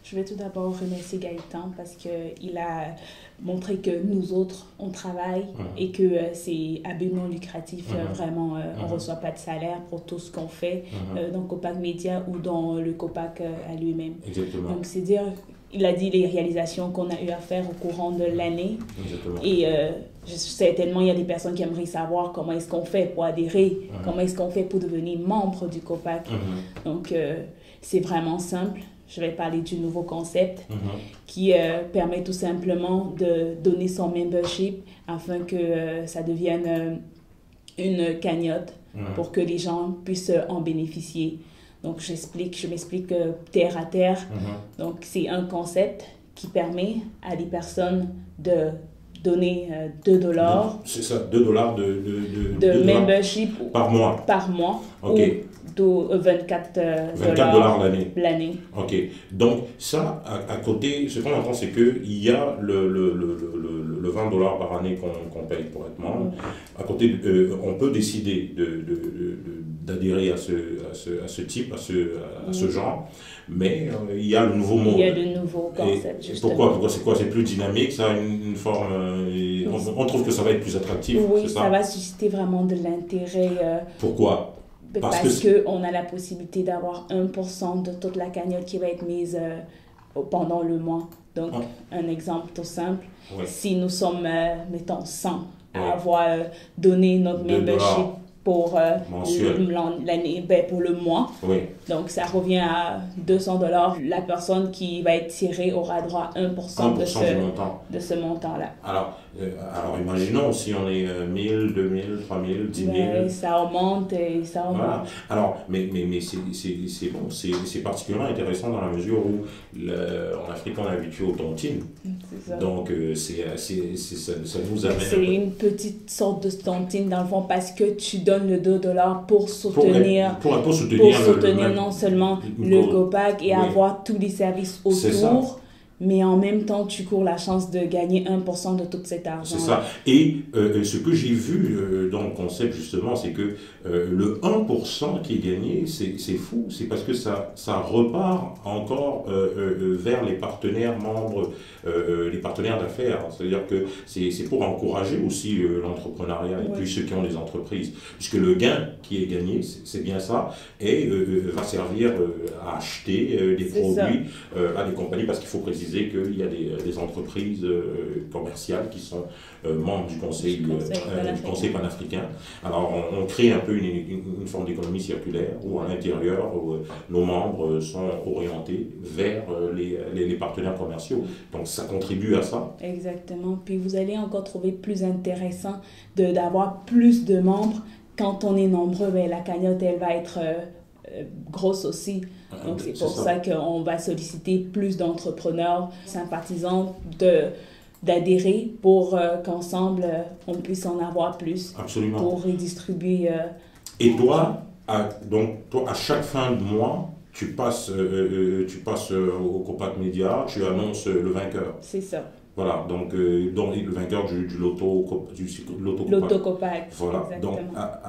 Je vais tout d'abord remercier Gaëtan parce qu'il a montré que nous autres, on travaille et que c'est habilement lucratif. Vraiment, on ne reçoit pas de salaire pour tout ce qu'on fait dans Copac Média ou dans le Copac à lui-même. Exactement. Donc, c'est dire, il a dit les réalisations qu'on a eu à faire au courant de l'année. Exactement. Et certainement, il y a des personnes qui aimeraient savoir comment est-ce qu'on fait pour adhérer, comment est-ce qu'on fait pour devenir membre du Copac. Donc, c'est vraiment simple. Je vais parler du nouveau concept qui permet tout simplement de donner son membership afin que ça devienne une cagnotte pour que les gens puissent en bénéficier. Donc, je m'explique terre à terre. Donc, c'est un concept qui permet à des personnes de donner $2. C'est ça, $2 de membership par mois. Par mois. OK. Ou 24 $24 l'année. OK. Donc, ça, à côté, ce qu'on entend, c'est qu'il y a le $20 par année qu'on paye pour être membre. À côté, on peut décider d'adhérer à ce type, à ce genre, mais il y a le nouveau mot. Il y a de nouveaux concepts, justement. Pourquoi c'est quoi? C'est plus dynamique, ça a une forme... on trouve que ça va être plus attractif, oui, c'est ça? Ça va susciter vraiment de l'intérêt. Pourquoi? Parce qu'on a la possibilité d'avoir 1% de toute la cagnotte qui va être mise pendant le mois. Donc, un exemple tout simple. Oui. Si nous sommes, mettons, 100 à avoir donné notre membership pour l'année, pour le mois. Oui. Donc, ça revient à $200. La personne qui va être tirée aura droit à 1% de ce montant-là. Alors, imaginons si on est 1000, 2000, 3000, 10 000. Ça augmente et ça augmente. Voilà. Alors, mais c'est particulièrement intéressant dans la mesure où en Afrique, on est habitué aux tontines. C'est ça. Donc, ça nous amène... C'est une petite sorte de tontine dans le fond parce que tu donnes le $2 pour soutenir, pour soutenir non seulement le COPAC et avoir tous les services autour, mais en même temps, tu cours la chance de gagner 1% de tout cet argent. C'est ça. Et ce que j'ai vu dans le concept, justement, c'est que le 1% qui est gagné, c'est fou. C'est parce que ça repart encore vers les partenaires membres, les partenaires d'affaires. C'est-à-dire que c'est pour encourager aussi l'entrepreneuriat et puis ceux qui ont des entreprises. Puisque le gain qui est gagné, c'est bien ça, et va servir à acheter des produits à des compagnies, parce qu'il faut préciser qu'il y a des entreprises commerciales qui sont membres du Conseil panafricain. Alors, on crée un peu une forme d'économie circulaire où, à l'intérieur, nos membres sont orientés vers les partenaires commerciaux. Donc, ça contribue à ça. Exactement. Puis, vous allez encore trouver plus intéressant d'avoir plus de membres. Quand on est nombreux, la cagnotte, elle va être... grosse aussi. Donc, c'est pour ça qu'on va solliciter plus d'entrepreneurs sympathisants d'adhérer pour qu'ensemble, on puisse en avoir plus. Absolument. Pour redistribuer. Et toi, à chaque fin de mois, tu passes au COPAC Média, tu annonces le vainqueur. C'est ça. Voilà, donc le vainqueur du loto COPAC. Voilà, exactement. donc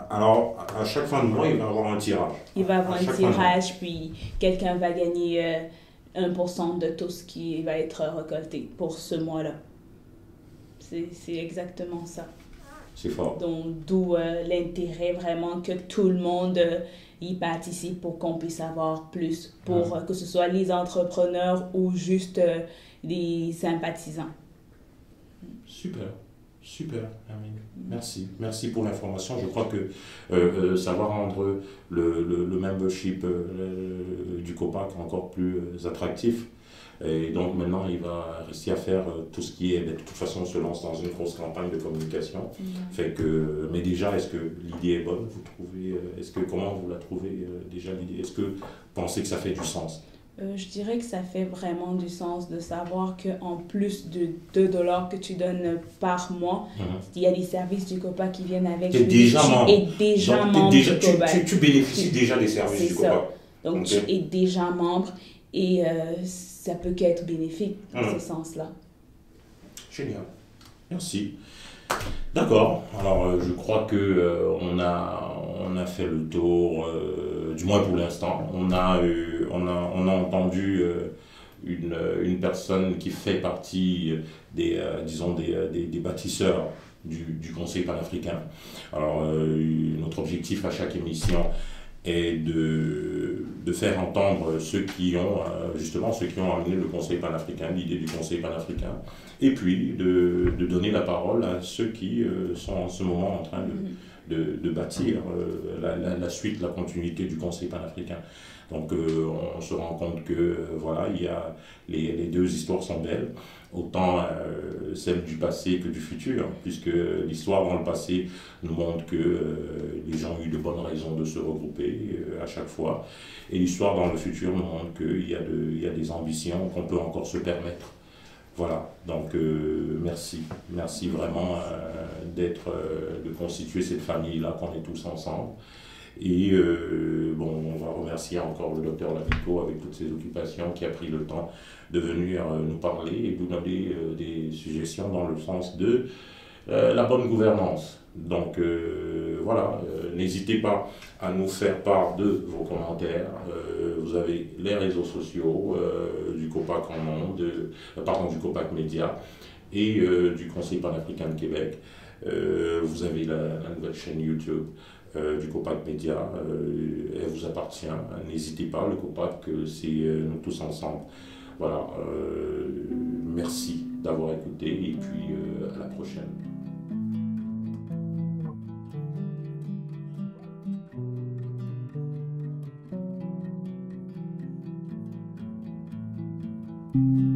alors à chaque fin de mois, il va avoir un tirage. Il va avoir un tirage, puis quelqu'un va gagner 1% de tout ce qui va être récolté pour ce mois-là. C'est exactement ça. C'est fort. Donc, d'où l'intérêt vraiment que tout le monde y participe pour qu'on puisse avoir plus, pour que ce soit les entrepreneurs ou juste les sympathisants. Super, Hermine. Merci pour l'information. Je crois que ça va rendre le membership du COPAC encore plus attractif. Et donc maintenant, il va rester à faire tout ce qui est... De toute façon, on se lance dans une grosse campagne de communication. Fait que, mais déjà, est-ce que l'idée est bonne? Vous trouvez, comment vous la trouvez déjà l'idée? Est-ce que vous pensez que ça fait du sens? Je dirais que ça fait vraiment du sens de savoir qu'en plus de $2 que tu donnes par mois, il y a des services du COPAC qui viennent avec. Tu es déjà membre. Du COPAC. Tu bénéficies déjà des services du COPAC. Donc tu es déjà membre et ça peut qu'être bénéfique dans ce sens-là. Génial. Merci. D'accord. Alors, je crois que on a fait le tour, du moins pour l'instant. On a entendu une personne qui fait partie des bâtisseurs du Conseil panafricain. Alors, notre objectif à chaque émission est de faire entendre ceux qui ont amené le Conseil panafricain, l'idée du Conseil panafricain, et puis de donner la parole à ceux qui sont en ce moment en train de bâtir la suite, la continuité du Conseil panafricain. Donc on se rend compte que voilà, il y a les deux histoires sont belles, autant celle du passé que du futur, puisque l'histoire dans le passé nous montre que les gens ont eu de bonnes raisons de se regrouper à chaque fois, et l'histoire dans le futur nous montre qu'il y a des ambitions qu'on peut encore se permettre. Voilà, donc merci vraiment de constituer cette famille-là, qu'on est tous ensemble. Et on va remercier encore le docteur Lamiko avec toutes ses occupations, qui a pris le temps de venir nous parler et nous donner des suggestions dans le sens de la bonne gouvernance. Donc voilà, n'hésitez pas à nous faire part de vos commentaires. Vous avez les réseaux sociaux du COPAC en monde, du COPAC Média et du Conseil panafricain de Québec. Vous avez la nouvelle chaîne YouTube du COPAC Média, elle vous appartient. N'hésitez pas, le COPAC, c'est nous tous ensemble. Voilà, merci d'avoir écouté et puis à la prochaine. Thank you.